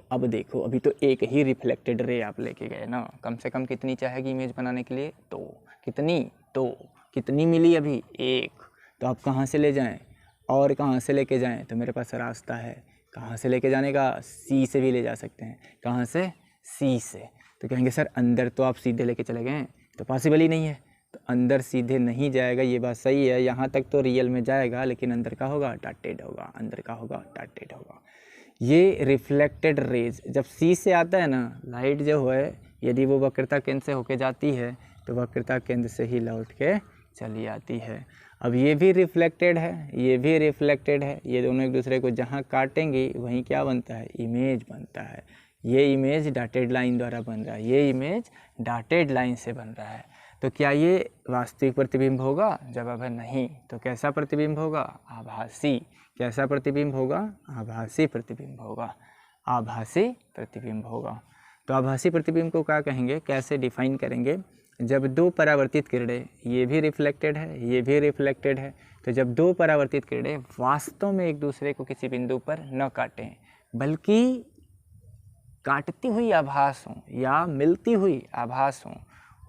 अभी तो एक ही रिफ्लेक्टेड रे आप लेके गए ना, कम से कम कितनी चाहेगी इमेज बनाने के लिए, तो कितनी मिली अभी, एक। तो आप कहाँ से ले जाएं और कहाँ से लेके जाएं, तो मेरे पास रास्ता है कहाँ से लेके जाने का, सी से भी ले जा सकते हैं। कहाँ से, सी से। तो कहेंगे सर अंदर तो आप सीधे लेके चले गए, तो पॉसिबल ही नहीं है। तो अंदर सीधे नहीं जाएगा, ये बात सही है। यहाँ तक तो रियल में जाएगा, लेकिन अंदर का होगा डॉटेड होगा, अंदर का होगा डॉटेड होगा। ये रिफ्लेक्टेड रेज जब सी से आता है ना, लाइट जो है यदि वो वक्रता केंद्र से होके जाती है तो वक्रता केंद्र से ही लौट के चली आती है। अब ये भी रिफ्लेक्टेड है, ये भी रिफ्लेक्टेड है, ये दोनों एक दूसरे को जहाँ काटेंगे वहीं क्या बनता है, इमेज बनता है। ये इमेज डॉटेड लाइन द्वारा बन रहा है, ये इमेज डॉटेड लाइन से बन रहा है। तो क्या ये वास्तविक प्रतिबिंब होगा? जवाब है नहीं। तो कैसा प्रतिबिंब होगा? आभासी। कैसा प्रतिबिंब होगा? आभासी प्रतिबिंब होगा। आभासी प्रतिबिंब होगा। तो आभासी प्रतिबिंब को क्या कहेंगे, कैसे डिफाइन करेंगे? जब दो परावर्तित किरणें, ये भी रिफ्लेक्टेड है, ये भी रिफ्लेक्टेड है, तो जब दो परावर्तित किरणें वास्तव में एक दूसरे को किसी बिंदु पर न काटें बल्कि काटती हुई आभास हो या मिलती हुई आभास हो,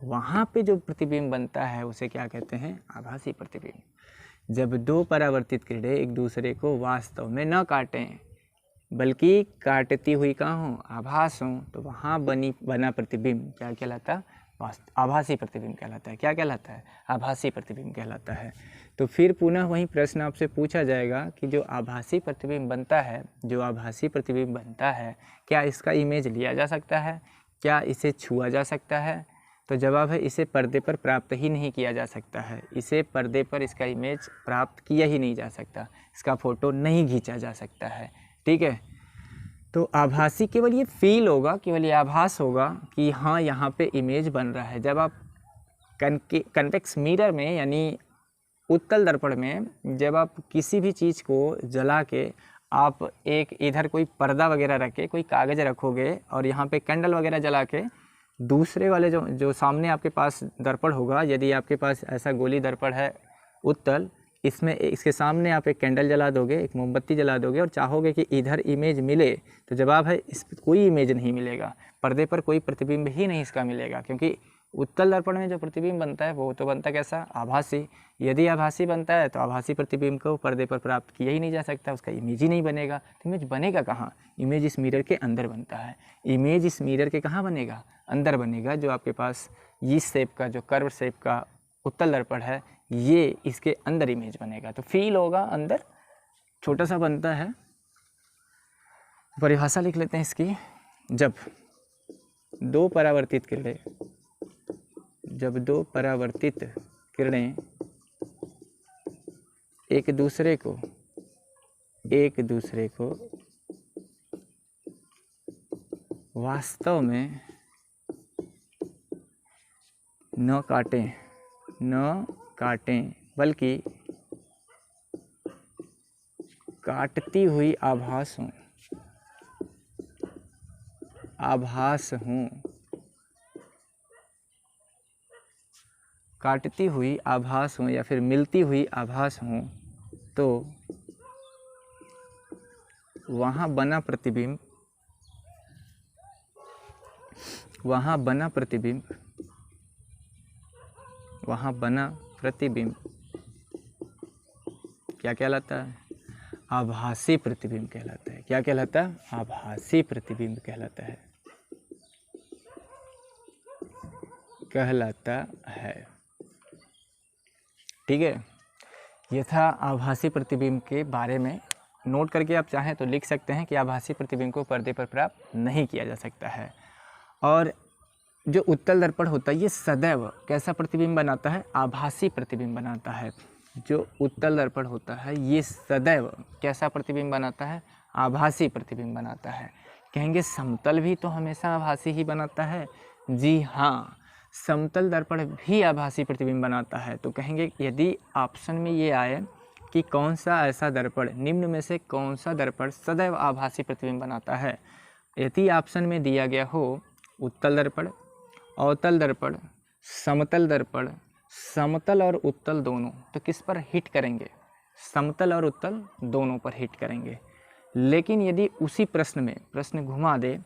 वहाँ पे जो प्रतिबिंब बनता है उसे क्या कहते हैं? आभासी प्रतिबिंब। जब दो परावर्तित किरणें एक दूसरे को वास्तव में न काटें बल्कि काटती हुई कहाँ हो, आभास हो, तो वहाँ बना प्रतिबिंब क्या कहलाता? आभासी प्रतिबिंब कहलाता है। क्या कहलाता है? आभासी प्रतिबिंब कहलाता है। तो फिर पुनः वही प्रश्न आपसे पूछा जाएगा कि जो आभासी प्रतिबिंब बनता है, जो आभासी प्रतिबिंब बनता है, क्या इसका इमेज लिया जा सकता है? क्या इसे छुआ जा सकता है? तो जवाब है इसे पर्दे पर प्राप्त ही नहीं किया जा सकता है। इसे पर्दे पर इसका इमेज प्राप्त किया ही नहीं जा सकता, इसका फ़ोटो नहीं खींचा जा सकता है। ठीक है। तो आभासी केवल ये फील होगा, केवल ये आभास होगा कि हाँ यहाँ पे इमेज बन रहा है। जब आप कन्वेक्स मिरर में यानी उत्तल दर्पण में जब आप किसी भी चीज़ को जला के आप एक इधर कोई पर्दा वगैरह रख के कोई कागज़ रखोगे और यहाँ पे कैंडल वगैरह जला के दूसरे वाले जो सामने आपके पास दर्पण होगा, यदि आपके पास ऐसा गोली दर्पण है उत्तल, इसमें इसके सामने आप एक कैंडल जला दोगे, एक मोमबत्ती जला दोगे और चाहोगे कि इधर इमेज मिले, तो जवाब है इस कोई इमेज नहीं मिलेगा, पर्दे पर कोई प्रतिबिंब ही नहीं इसका मिलेगा। क्योंकि उत्तल दर्पण में जो प्रतिबिंब बनता है वो तो बनता कैसा? आभासी। यदि आभासी बनता है तो आभासी प्रतिबिंब को पर्दे पर प्राप्त किया ही नहीं जा सकता, उसका इमेज ही नहीं बनेगा। तो इमेज बनेगा कहाँ? इमेज इस मिरर के अंदर बनता है। इमेज इस मिरर के कहाँ बनेगा? अंदर बनेगा। जो आपके पास इस शेप का, जो कर्व शेप का उत्तल दर्पण है, ये इसके अंदर इमेज बनेगा। तो फील होगा अंदर, छोटा सा बनता है। परिभाषा लिख लेते हैं इसकी। जब दो परावर्तित किरणें एक दूसरे को वास्तव में न काटें बल्कि काटती हुई आभास हों, काटती हुई आभास हों या फिर मिलती हुई आभास हों, तो वहाँ बना प्रतिबिंब क्या कहलाता है? आभासी प्रतिबिंब कहलाता है। क्या कहलाता है? आभासी प्रतिबिंब कहलाता है। ठीक है। ये था आभासी प्रतिबिंब के बारे में। नोट करके आप चाहें तो लिख सकते हैं कि आभासी प्रतिबिंब को पर्दे पर प्राप्त नहीं किया जा सकता है। और जो उत्तल दर्पण होता है ये सदैव कैसा प्रतिबिंब बनाता है? आभासी प्रतिबिंब बनाता है। जो उत्तल दर्पण होता है ये सदैव कैसा प्रतिबिंब बनाता है? आभासी प्रतिबिंब बनाता है। कहेंगे समतल भी तो हमेशा आभासी ही बनाता है। जी हाँ, समतल दर्पण भी आभासी प्रतिबिंब बनाता है। तो कहेंगे यदि ऑप्शन में ये आए कि कौन सा ऐसा दर्पण, निम्न में से कौन सा दर्पण सदैव आभासी प्रतिबिंब बनाता है, यदि ऑप्शन में दिया गया हो उत्तल दर्पण, अवतल दर्पण, समतल दर्पण, समतल और उत्तल दोनों, तो किस पर हिट करेंगे? समतल और उत्तल दोनों पर हिट करेंगे। लेकिन यदि उसी प्रश्न घुमा दे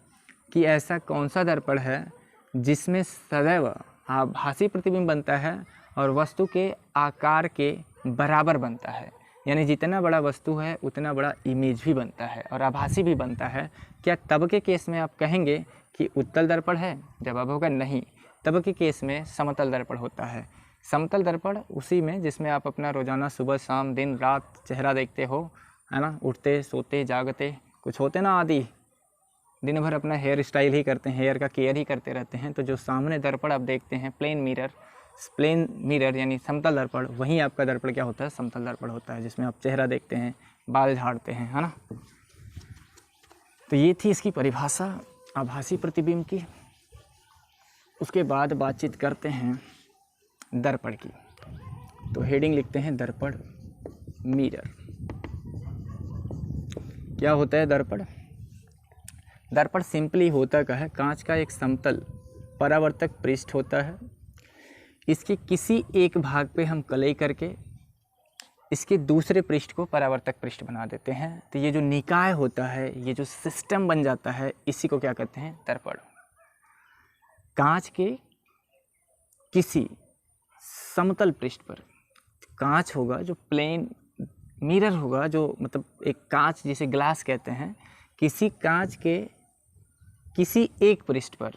कि ऐसा कौन सा दर्पण है जिसमें सदैव आभासी प्रतिबिंब बनता है और वस्तु के आकार के बराबर बनता है, यानी जितना बड़ा वस्तु है उतना बड़ा इमेज भी बनता है और आभासी भी बनता है, क्या तब के केस में आप कहेंगे कि उत्तल दर्पण है? जवाब होगा नहीं। तब के केस में समतल दर्पण होता है। समतल दर्पण उसी में जिसमें आप अपना रोज़ाना सुबह शाम दिन रात चेहरा देखते हो, है ना, उठते सोते जागते कुछ होते ना आदि, दिन भर अपना हेयर स्टाइल ही करते हैं, हेयर का केयर ही करते रहते हैं। तो जो सामने दर्पण आप देखते हैं, प्लेन मिरर, प्लेन मिरर यानी समतल दर्पण, वहीं आपका दर्पण क्या होता है, समतल दर्पण होता है, जिसमें आप चेहरा देखते हैं, बाल झाड़ते हैं, है ना। तो ये थी इसकी परिभाषा आभासी प्रतिबिंब की। उसके बाद बातचीत करते हैं दर्पण की। तो हेडिंग लिखते हैं दर्पण, मिरर। क्या होता है दर्पण? दर्पण सिंपली होता क्या है, कांच का एक समतल परावर्तक पृष्ठ होता है। इसके किसी एक भाग पे हम कलई करके इसके दूसरे पृष्ठ को परावर्तक पृष्ठ बना देते हैं। तो ये जो निकाय होता है, ये जो सिस्टम बन जाता है, इसी को क्या कहते हैं, दर्पण। कांच के किसी समतल पृष्ठ पर, कांच होगा जो प्लेन, मिरर होगा जो मतलब एक कांच जिसे ग्लास कहते हैं, किसी कांच के किसी एक पृष्ठ पर,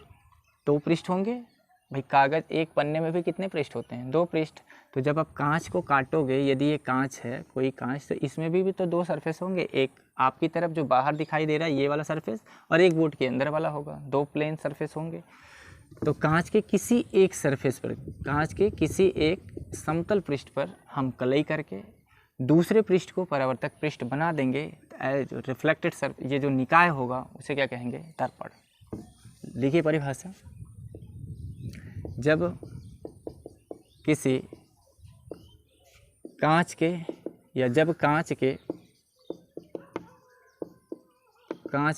दो पृष्ठ होंगे भाई। कागज़ एक पन्ने में भी कितने पृष्ठ होते हैं, दो पृष्ठ। तो जब आप कांच को काटोगे, यदि ये कांच है कोई कांच, तो इसमें भी तो दो सरफेस होंगे, एक आपकी तरफ जो बाहर दिखाई दे रहा है ये वाला सरफेस, और एक बोर्ड के अंदर वाला होगा, दो प्लेन सरफेस होंगे। तो कांच के किसी एक सरफेस पर, कांच के किसी एक समतल पृष्ठ पर हम कलई करके दूसरे पृष्ठ को परावर्तक पृष्ठ बना देंगे। जो रिफ्लेक्टेड ये जो निकाय होगा उसे क्या कहेंगे, दर्पण। लिखिए परिभाषा। जब किसी कांच के या जब कांच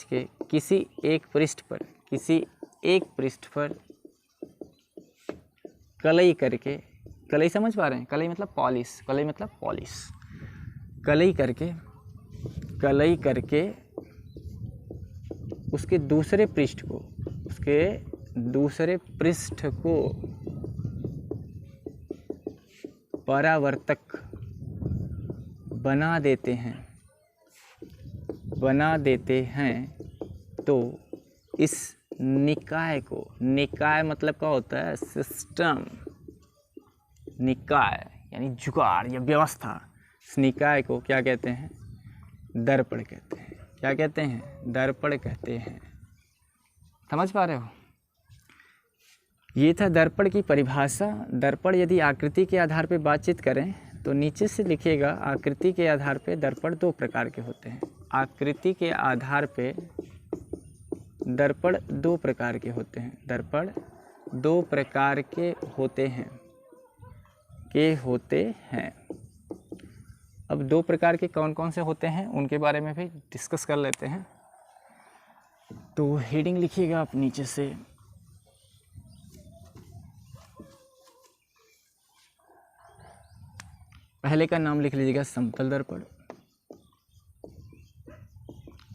के किसी एक पृष्ठ पर, किसी एक पृष्ठ पर कलई करके, कलई समझ पा रहे हैं, कलई मतलब पॉलिश, कलई मतलब पॉलिश, कलई करके उसके दूसरे पृष्ठ को, उसके दूसरे पृष्ठ को परावर्तक बना देते हैं, तो इस निकाय को, निकाय मतलब क्या होता है, सिस्टम, निकाय यानी जुगाड़ या व्यवस्था, इस निकाय को क्या कहते हैं, दर्पण कहते हैं। क्या कहते हैं, दर्पण कहते हैं। समझ पा रहे हो? ये था दर्पण की परिभाषा। दर्पण यदि आकृति के आधार पर बातचीत करें तो नीचे से लिखिएगा, आकृति के आधार पे दर्पण दो प्रकार के होते हैं। आकृति के आधार पे दर्पण दो प्रकार के होते हैं। दर्पण दो प्रकार के होते हैं। अब दो प्रकार के कौन कौन से होते हैं उनके बारे में भी डिस्कस कर लेते हैं। तो हेडिंग लिखिएगा आप नीचे से, पहले का नाम लिख लीजिएगा समतल दर्पण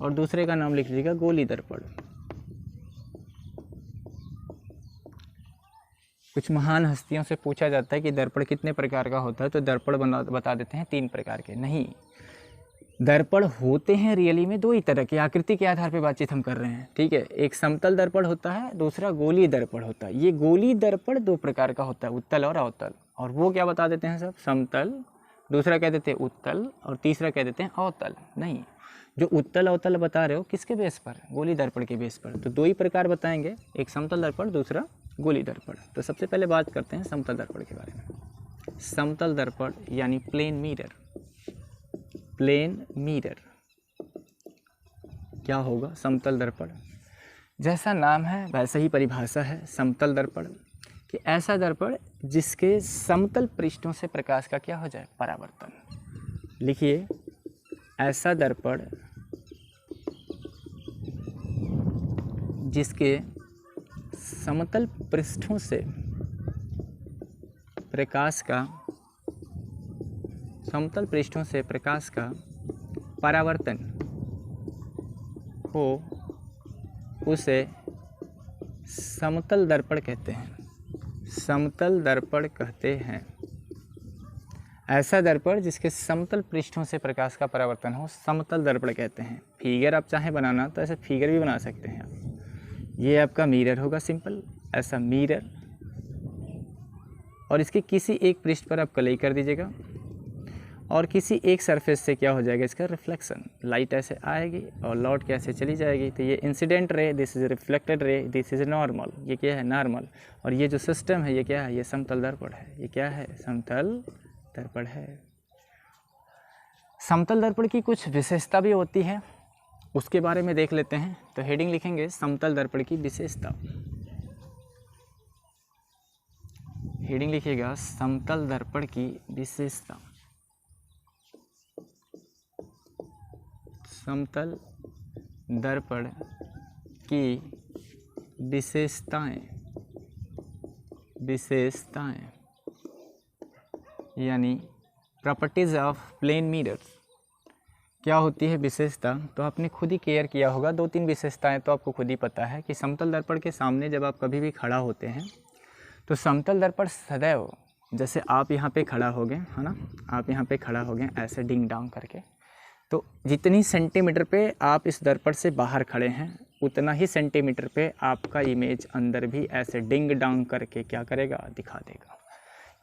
और दूसरे का नाम लिख लीजिएगा गोली दर्पण। कुछ महान हस्तियों से पूछा जाता है कि दर्पण कितने प्रकार का होता है, तो दर्पण बता देते हैं 3 प्रकार के। नहीं, दर्पण होते हैं रियली में 2 ही तरह के। आकृति के आधार पर बातचीत हम कर रहे हैं, ठीक है। एक समतल दर्पण होता है, दूसरा गोलीय दर्पण होता है। ये गोलीय दर्पण 2 प्रकार का होता है, उत्तल और अवतल। और वो क्या बता देते हैं सब, समतल, दूसरा कह देते हैं उत्तल, और तीसरा कह देते हैं अवतल। नहीं, जो उत्तल अवतल बता रहे हो किसके बेस पर, गोलीय दर्पण के बेस पर। तो 2 ही प्रकार बताएंगे, एक समतल दर्पण, दूसरा गोलीय दर्पण। तो सबसे पहले बात करते हैं समतल दर्पण के बारे में। समतल दर्पण यानी प्लेन मिरर। प्लेन मिरर क्या होगा, समतल दर्पण। जैसा नाम है वैसा ही परिभाषा है समतल दर्पण, कि ऐसा दर्पण जिसके समतल पृष्ठों से प्रकाश का क्या हो जाए, परावर्तन। लिखिए, ऐसा दर्पण जिसके समतल पृष्ठों से प्रकाश का, समतल पृष्ठों से प्रकाश का परावर्तन हो, उसे समतल दर्पण कहते हैं। समतल दर्पण कहते हैं। ऐसा दर्पण जिसके समतल पृष्ठों से प्रकाश का परावर्तन हो, समतल दर्पण कहते हैं। फिगर आप चाहे बनाना तो ऐसे फिगर भी बना सकते हैं आप। ये आपका मिरर होगा, सिंपल ऐसा मिरर, और इसके किसी एक पृष्ठ पर आप कलई कर दीजिएगा और किसी एक सरफेस से क्या हो जाएगा इसका रिफ्लेक्शन, लाइट ऐसे आएगी और लौट के ऐसे चली जाएगी। तो ये incident ray, this is reflected ray, this is normal, ये क्या है नॉर्मल। और ये जो सिस्टम है ये क्या है, ये समतल दर्पण है। ये क्या है, समतल दर्पण है। समतल दर्पण की कुछ विशेषता भी होती है, उसके बारे में देख लेते हैं। तो हेडिंग लिखेंगे समतल दर्पण की विशेषता। हेडिंग लिखिएगा समतल दर्पण की विशेषता। समतल दर्पण की विशेषताएं, विशेषताएं यानी प्रॉपर्टीज ऑफ प्लेन मिरर। क्या होती है विशेषता, तो आपने खुद ही केयर किया होगा। 2-3 विशेषताएं तो आपको खुद ही पता है कि समतल दर्पण के सामने जब आप कभी भी खड़ा होते हैं तो समतल दर्पण सदैव, जैसे आप यहाँ पे खड़ा हो गए है ना, आप यहाँ पे खड़ा हो गए ऐसे डिंग डांग करके, तो जितनी सेंटीमीटर पे आप इस दर्पण से बाहर खड़े हैं उतना ही सेंटीमीटर पे आपका इमेज अंदर भी ऐसे डिंग डांग करके क्या करेगा, दिखा देगा।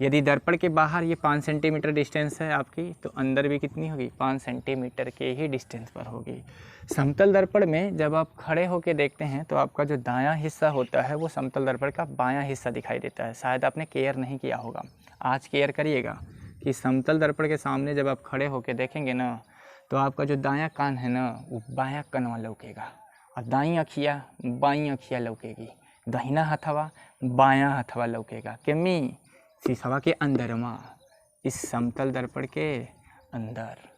यदि दर्पण के बाहर ये 5 सेंटीमीटर डिस्टेंस है आपकी, तो अंदर भी कितनी होगी, 5 सेंटीमीटर के ही डिस्टेंस पर होगी। समतल दर्पण में जब आप खड़े होकर देखते हैं तो आपका जो दायां हिस्सा होता है वो समतल दर्पण का बायां हिस्सा दिखाई देता है। शायद आपने केयर नहीं किया होगा, आज केयर करिएगा कि समतल दर्पण के सामने जब आप खड़े होकर देखेंगे ना, तो आपका जो दायां कान है ना वो बायां कनवा लौकेगा, और दाईं अखिया बाईं अखिया लौकेगी, दाहिना हथवा बायां हथवा लौकेगा। केमी शीशवा के अंदर माँ, इस समतल दर्पण के अंदर।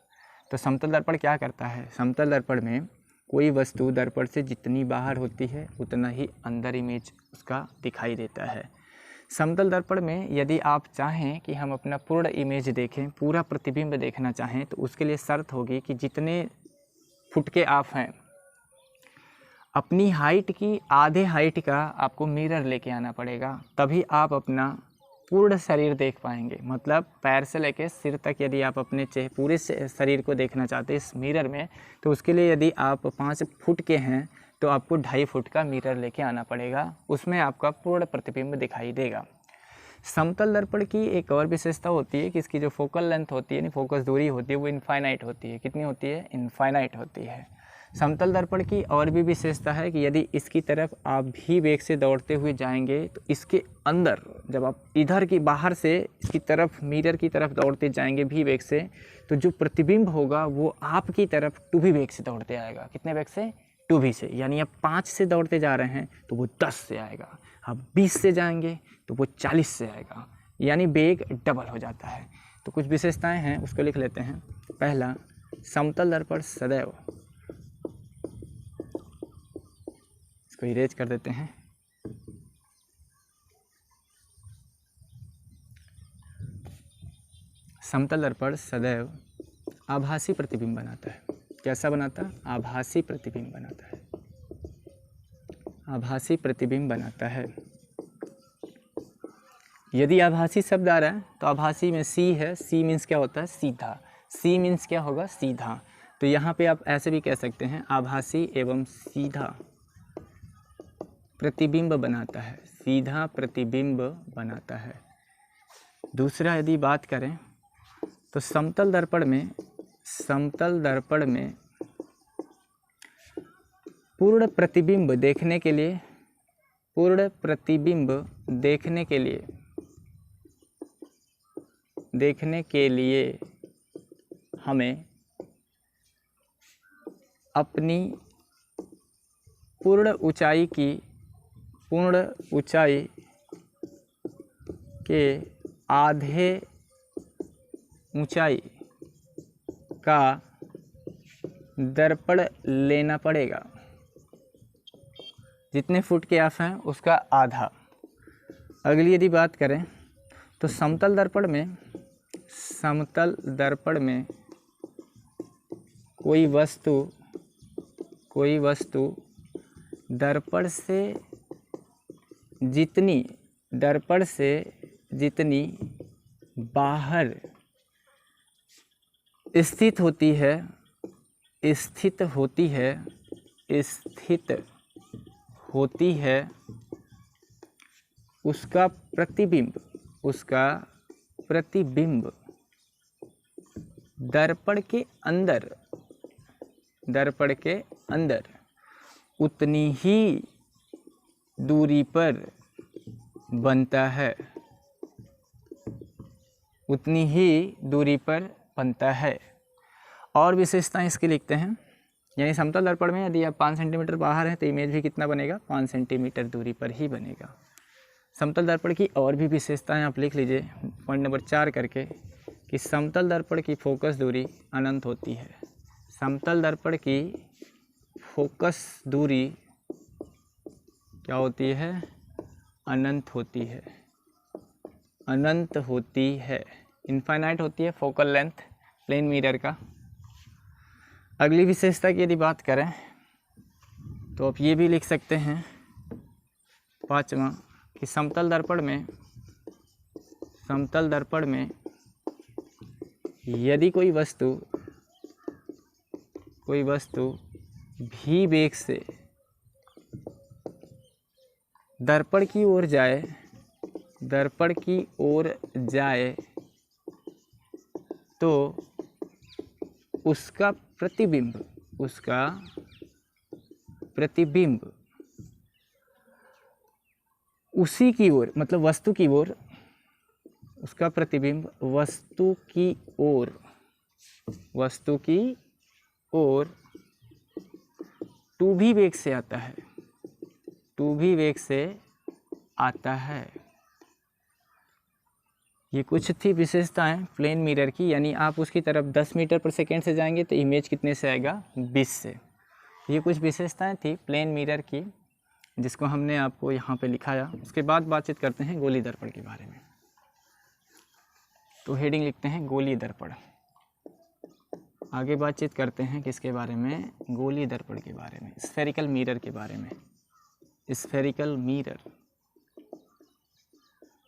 तो समतल दर्पण क्या करता है, समतल दर्पण में कोई वस्तु दर्पण से जितनी बाहर होती है उतना ही अंदर इमेज उसका दिखाई देता है। समतल दर्पण में यदि आप चाहें कि हम अपना पूर्ण इमेज देखें, पूरा प्रतिबिंब देखना चाहें, तो उसके लिए शर्त होगी कि जितने फुट के आप हैं अपनी हाइट की आधे हाइट का आपको मिरर लेके आना पड़ेगा, तभी आप अपना पूर्ण शरीर देख पाएंगे। मतलब पैर से लेकर सिर तक यदि आप अपने पूरे शरीर को देखना चाहते हैं इस मिरर में, तो उसके लिए यदि आप 5 फुट के हैं तो आपको 2.5 फुट का मिरर लेके आना पड़ेगा, उसमें आपका पूर्ण प्रतिबिंब दिखाई देगा। समतल दर्पण की एक और विशेषता होती है कि इसकी जो फोकल लेंथ होती है, यानी फोकस दूरी होती है, वो इनफाइनाइट होती है। कितनी होती है, इनफाइनाइट होती है। समतल दर्पण की और भी विशेषता है कि यदि इसकी तरफ आप भी वेग से दौड़ते हुए जाएंगे तो इसके अंदर जब आप इधर की बाहर से इसकी तरफ मिरर की तरफ दौड़ते जाएंगे भी वेग से, तो जो प्रतिबिंब होगा वो आपकी तरफ 2v वेग से दौड़ते आएगा। कितने वेग से, 2v से। यानी आप 5 से दौड़ते जा रहे हैं तो वो 10 से आएगा, आप 20 से जाएंगे तो वो 40 से आएगा, यानी वेग डबल हो जाता है। तो कुछ विशेषताएं हैं, उसको लिख लेते हैं। पहला, समतल दर्पण सदैव, इसको इरेज कर देते हैं। समतल दर्पण सदैव आभासी प्रतिबिंब बनाता है। कैसा बनाता है, आभासी प्रतिबिंब बनाता है, आभासी प्रतिबिंब बनाता है। यदि आभासी शब्द आ रहा है तो आभासी में सी है, सी मीन्स क्या होता है, सीधा। सी मीन्स क्या होगा, सीधा। तो यहाँ पे आप ऐसे भी कह सकते हैं, आभासी एवं सीधा प्रतिबिंब बनाता है, सीधा प्रतिबिंब बनाता है। दूसरा यदि बात करें तो समतल दर्पण में, समतल दर्पण में पूर्ण प्रतिबिंब देखने के लिए, पूर्ण प्रतिबिंब देखने के लिए, देखने के लिए हमें अपनी पूर्ण ऊंचाई की, पूर्ण ऊंचाई के आधे ऊंचाई का दर्पण लेना पड़ेगा। जितने फुट के आप हैं उसका आधा। अगली यदि बात करें तो समतल दर्पण में, समतल दर्पण में कोई वस्तु दर्पण से जितनी बाहर स्थित होती है उसका प्रतिबिंब दर्पण के अंदर उतनी ही दूरी पर बनता है, उतनी ही दूरी पर बनता है। और विशेषताएं इसकी लिखते हैं, यानी समतल दर्पण में यदि आप 5 सेंटीमीटर बाहर हैं तो इमेज भी कितना बनेगा, 5 सेंटीमीटर दूरी पर ही बनेगा। समतल दर्पण की और भी विशेषताएं आप लिख लीजिए पॉइंट नंबर 4 करके, कि समतल दर्पण की फोकस दूरी अनंत होती है। समतल दर्पण की फोकस दूरी क्या होती है, अनंत होती है, अनंत होती है, इनफाइनाइट होती है फोकल लेंथ प्लेन मिरर का। अगली विशेषता की यदि बात करें तो आप ये भी लिख सकते हैं 5वां, कि समतल दर्पण में यदि कोई वस्तु भी वेग से दर्पण की ओर जाए तो उसका प्रतिबिंब उसी की ओर, मतलब वस्तु की ओर, उसका प्रतिबिंब वस्तु की ओर 2v वेग से आता है। ये कुछ थी विशेषताएं प्लेन मिरर की, यानी आप उसकी तरफ 10 मीटर पर सेकेंड से जाएंगे तो इमेज कितने से आएगा, 20 से। ये कुछ विशेषताएं थी प्लेन मिरर की जिसको हमने आपको यहाँ पे लिखाया। उसके बाद बातचीत करते हैं गोली दर्पण के बारे में। तो हेडिंग लिखते हैं गोली दर्पण। आगे बातचीत करते हैं किसके बारे में, गोली दर्पण के बारे में, स्फेरिकल मिरर के बारे में। स्फेरिकल मिरर,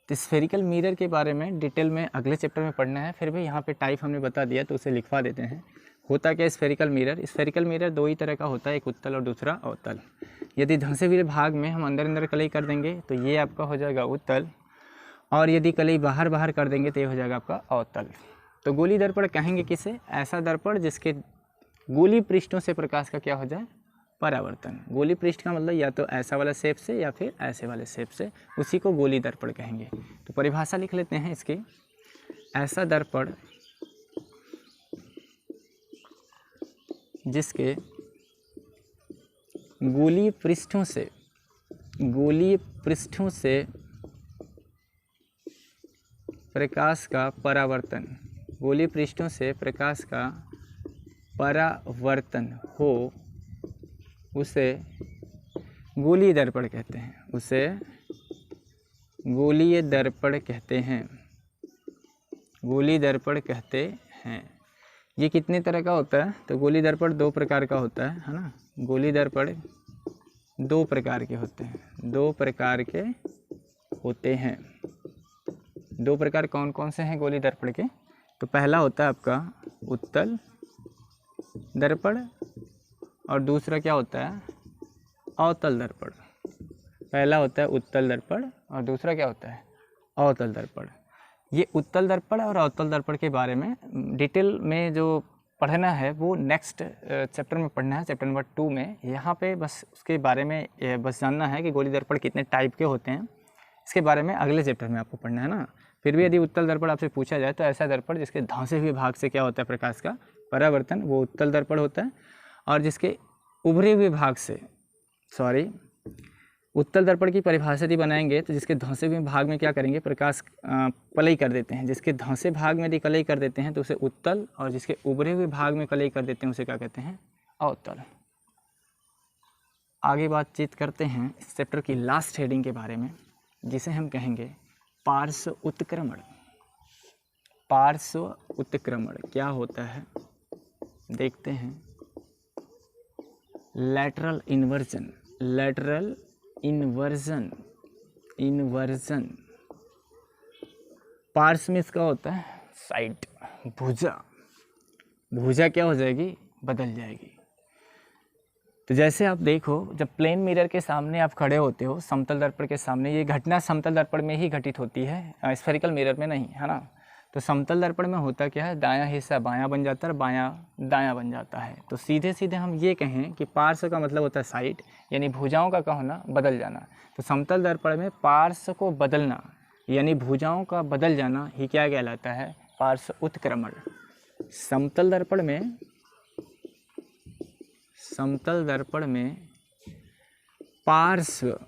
तो स्फेरिकल मिरर के बारे में डिटेल में अगले चैप्टर में पढ़ना है, फिर भी यहाँ पे टाइप हमने बता दिया तो उसे लिखवा देते हैं। होता क्या स्फेरिकल मिरर, स्फेरिकल मिरर 2 ही तरह का होता है, एक उत्तल और दूसरा अवतल। यदि धंसे हुए भाग में हम अंदर कलई कर देंगे तो ये आपका हो जाएगा उत्तल, और यदि कलई बाहर कर देंगे तो ये हो जाएगा आपका अवतल। तो गोली दर्पण कहेंगे किसे, ऐसा दर्पण जिसके गोली पृष्ठों से प्रकाश का क्या हो जाए, परावर्तन। गोली पृष्ठ का मतलब या तो ऐसा वाला शेप से या फिर ऐसे वाले शेप से, उसी को गोली दर्पण कहेंगे। तो परिभाषा लिख लेते हैं इसकी, ऐसा दर्पण जिसके गोलीय पृष्ठों से प्रकाश का परावर्तन, गोलीय पृष्ठों से प्रकाश का परावर्तन हो, उसे गोलीय दर्पण कहते हैं, उसे गोलीय दर्पण कहते हैं, गोलीय दर्पण कहते हैं। ये कितने तरह का होता है, तो गोलीय दर्पण 2 प्रकार का होता है ना। गोलीय दर्पण 2 प्रकार के होते हैं, 2 प्रकार के होते हैं। 2 प्रकार कौन कौन से हैं गोलीय दर्पण के, तो पहला होता है आपका उत्तल दर्पण, और दूसरा क्या होता है, अवतल दर्पण। पहला होता है उत्तल दर्पण और दूसरा क्या होता है, अवतल दर्पण। ये उत्तल दर्पण और अवतल दर्पण के बारे में डिटेल में जो पढ़ना है वो नेक्स्ट चैप्टर में पढ़ना है, चैप्टर नंबर 2 में। यहाँ पे बस उसके बारे में बस जानना है कि गोलीय दर्पण कितने टाइप के होते हैं, इसके बारे में अगले चैप्टर में आपको पढ़ना है ना। फिर भी यदि उत्तल दर्पण आपसे पूछा जाए तो ऐसा दर्पण जिसके धंसे हुए भाग से क्या होता है, प्रकाश का परावर्तन, वो उत्तल दर्पण होता है। और जिसके उभरे हुए भाग से, उत्तल दर्पण की परिभाषा यदि बनाएंगे तो जिसके धंसे हुए भाग में क्या करेंगे, प्रकाश कलई कर देते हैं। जिसके धंसे भाग में यदि कलई कर देते हैं तो उसे उत्तल, और जिसके उभरे हुए भाग में कलई कर देते हैं उसे क्या कहते हैं, अवतल। आगे बातचीत करते हैं इस चैप्टर की लास्ट हेडिंग के बारे में, जिसे हम कहेंगे पार्श्व उत्क्रमण। पार्श्व उत्क्रमण क्या होता है देखते हैं। Lateral inversion, lateral inversion, inversion पार्श्व में इसका होता है साइड, भुजा। भुजा क्या हो जाएगी, बदल जाएगी। तो जैसे आप देखो, जब प्लेन मिरर के सामने आप खड़े होते हो समतल दर्पण के सामने, ये घटना समतल दर्पण में ही घटित होती है, स्फेरिकल मिरर में नहीं, है ना। तो समतल दर्पण में होता क्या है, दायां हिस्सा बायां बन जाता है और बायां दायां बन जाता है। तो सीधे सीधे हम ये कहें कि पार्श्व का मतलब होता है साइड, यानी भुजाओं का होना, बदल जाना। तो समतल दर्पण में पार्श्व को बदलना यानी भुजाओं का बदल जाना ही क्या कहलाता है, पार्श्व उत्क्रमण। समतल दर्पण में पार्श्व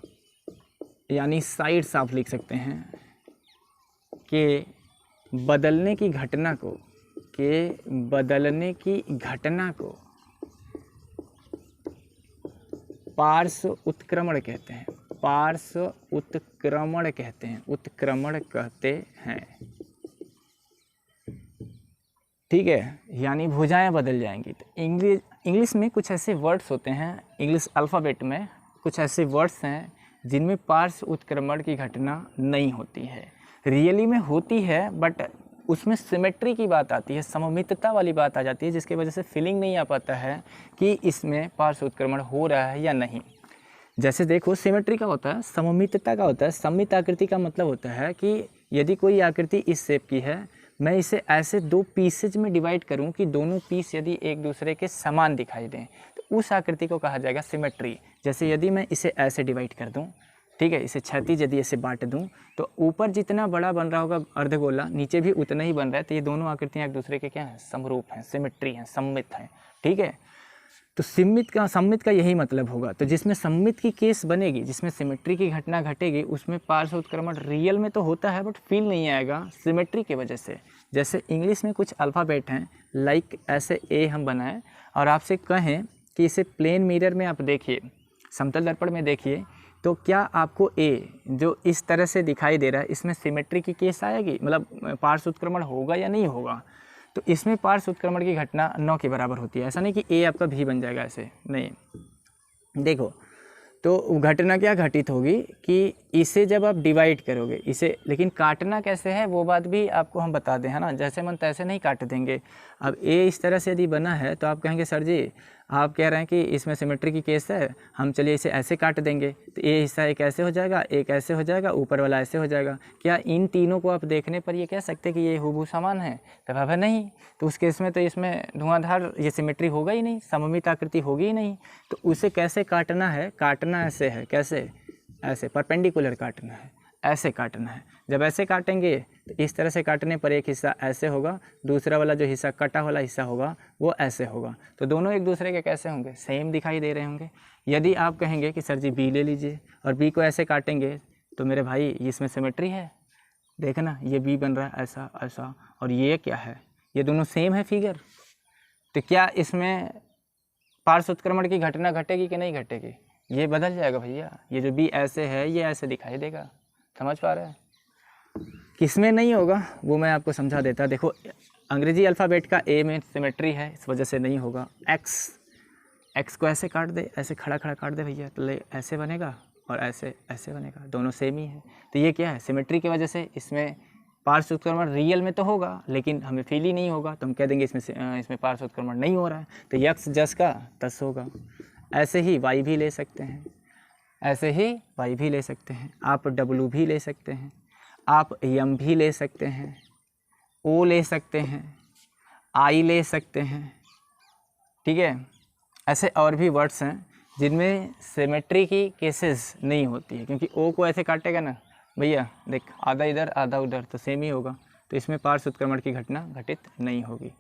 यानी साइड्स आप लिख सकते हैं के बदलने की घटना को पार्श्व उत्क्रमण कहते हैं, उत्क्रमण कहते हैं। ठीक है, यानी भुजाएं बदल जाएंगी। तो इंग्लिश में कुछ ऐसे वर्ड्स होते हैं, इंग्लिश अल्फ़ाबेट में कुछ ऐसे वर्ड्स हैं जिनमें पार्श्व उत्क्रमण की घटना नहीं होती है। रियली में होती है, बट उसमें सिमेट्री की बात आती है, सममितता वाली बात आ जाती है, जिसकी वजह से फीलिंग नहीं आ पाता है कि इसमें पार्श्व उत्क्रमण हो रहा है या नहीं। जैसे देखो, सिमेट्री का होता है, सममितता का होता है। सममित आकृति का मतलब होता है कि यदि कोई आकृति इस शेप की है, मैं इसे ऐसे दो पीसेज में डिवाइड करूं कि दोनों पीस यदि एक दूसरे के समान दिखाई दें, तो उस आकृति को कहा जाएगा सिमेट्री। जैसे यदि मैं इसे ऐसे डिवाइड कर दूं, ठीक है, इसे क्षैतिज यदि ऐसे बांट दूं, तो ऊपर जितना बड़ा बन रहा होगा अर्धगोला, नीचे भी उतना ही बन रहा है। तो ये दोनों आकृतियाँ एक दूसरे के क्या हैं, समरूप हैं, सिमेट्री हैं, सममित हैं। ठीक है, तो सममित का यही मतलब होगा। तो जिसमें सममित की केस बनेगी, जिसमें सिमेट्री की घटना घटेगी, उसमें पार्श्व उत्क्रमण रियल में तो होता है, बट फील नहीं आएगा सिमेट्री की वजह से। जैसे इंग्लिश में कुछ अल्फ़ाबेट हैं, लाइक ऐसे ए हम बनाएं और आपसे कहें कि इसे प्लेन मिरर में आप देखिए, समतल दर्पण में देखिए, तो क्या आपको ए जो इस तरह से दिखाई दे रहा है, इसमें सिमेट्री की केस आएगी, मतलब पार्श्व उत्क्रमण होगा या नहीं होगा? तो इसमें पार्श्व उत्क्रमण की घटना 9 के बराबर होती है। ऐसा नहीं कि ए आपका भी बन जाएगा, ऐसे नहीं। देखो, तो घटना क्या घटित होगी कि इसे जब आप डिवाइड करोगे, इसे, लेकिन काटना कैसे है वो बात भी आपको हम बता दें, है ना। जैसे मन तैसे नहीं काट देंगे। अब ए इस तरह से यदि बना है तो आप कहेंगे सर जी आप कह रहे हैं कि इसमें सिमेट्री की केस है, हम चलिए इसे ऐसे काट देंगे, तो ए हिस्सा एक ऐसे हो जाएगा, एक ऐसे हो जाएगा, ऊपर वाला ऐसे हो जाएगा। क्या इन तीनों को आप देखने पर ये कह सकते कि ये हूबहू समान है? जवाब है नहीं। तो उस केस में तो इसमें धुआंधार ये सिमेट्री होगा ही नहीं, सममित आकृति होगी ही नहीं। तो उसे कैसे काटना है? काटना ऐसे है, कैसे? ऐसे परपेंडिकुलर काटना है, ऐसे काटना है। जब ऐसे काटेंगे तो इस तरह से काटने पर एक हिस्सा ऐसे होगा, दूसरा वाला जो हिस्सा कटा वाला हिस्सा होगा वो ऐसे होगा। तो दोनों एक दूसरे के कैसे होंगे? सेम दिखाई दे रहे होंगे। यदि आप कहेंगे कि सर जी बी ले लीजिए और बी को ऐसे काटेंगे, तो मेरे भाई इसमें सिमेट्री है, देखना ये बी बन रहा है ऐसा ऐसा, और ये क्या है, ये दोनों सेम है फिगर। तो क्या इसमें पार्श्व उत्क्रमण की घटना घटेगी कि नहीं घटेगी? ये बदल जाएगा भैया। ये जो बी ऐसे है ये ऐसे दिखाई देगा। समझ पा रहे हैं? किसमें नहीं होगा वो मैं आपको समझा देता। देखो, अंग्रेजी अल्फ़ाबेट का ए में सिमेट्री है, इस वजह से नहीं होगा। एक्स को ऐसे काट दे, ऐसे खड़ा खड़ा काट दे भैया, तो ऐसे बनेगा और ऐसे ऐसे बनेगा, दोनों सेम ही है। तो ये क्या है? सिमेट्री की वजह से इसमें पार्श्व उत्क्रमण रियल में तो होगा, लेकिन हमें फील ही नहीं होगा, तो हम कह देंगे इसमें पार्श्व उत्क्रमण नहीं हो रहा है। तो यक्स जस का तस होगा। ऐसे ही वाई भी ले सकते हैं, ऐसे ही वाई भी ले सकते हैं, आप डब्लू भी ले सकते हैं, आप यम भी ले सकते हैं, ओ ले सकते हैं, आई ले सकते हैं। ठीक है, ऐसे और भी वर्ड्स हैं जिनमें सिमेट्री की केसेस नहीं होती है, क्योंकि ओ को ऐसे काटेगा ना भैया, देख आधा इधर आधा उधर, तो सेम ही होगा, तो इसमें पार्श्व उत्क्रमण की घटना घटित नहीं होगी।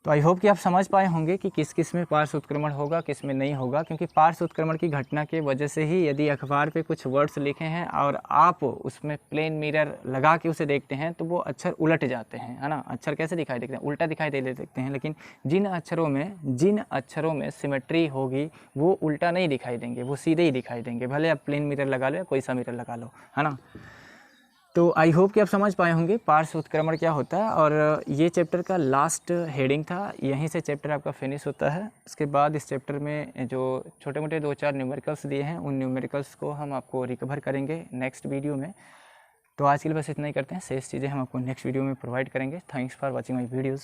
तो आई होप कि आप समझ पाए होंगे कि किस किस में पार्श्व उत्क्रमण होगा, किस में नहीं होगा। क्योंकि पार्श्व उत्क्रमण की घटना के वजह से ही यदि अखबार पे कुछ वर्ड्स लिखे हैं और आप उसमें प्लेन मिरर लगा के उसे देखते हैं तो वो अक्षर उलट जाते हैं, है ना। अक्षर कैसे दिखाई देते हैं? उल्टा दिखाई दे देखते हैं। लेकिन जिन अक्षरों में सिमेट्री होगी वो उल्टा नहीं दिखाई देंगे, वो सीधे ही दिखाई देंगे, भले आप प्लेन मिरर लगा लो या कोई सा मिरर लगा लो, है ना। तो आई होप कि आप समझ पाए होंगे पार्श्व उत्क्रमण क्या होता है। और ये चैप्टर का लास्ट हेडिंग था, यहीं से चैप्टर आपका फिनिश होता है। उसके बाद इस चैप्टर में जो छोटे मोटे 2-4 न्यूमेरिकल्स दिए हैं, उन न्यूमेरिकल्स को हम आपको रिकवर करेंगे नेक्स्ट वीडियो में। तो आज के लिए बस इतना ही करते हैं, शेष चीज़ें हम आपको नेक्स्ट वीडियो में प्रोवाइड करेंगे। Thanks for watching my videos.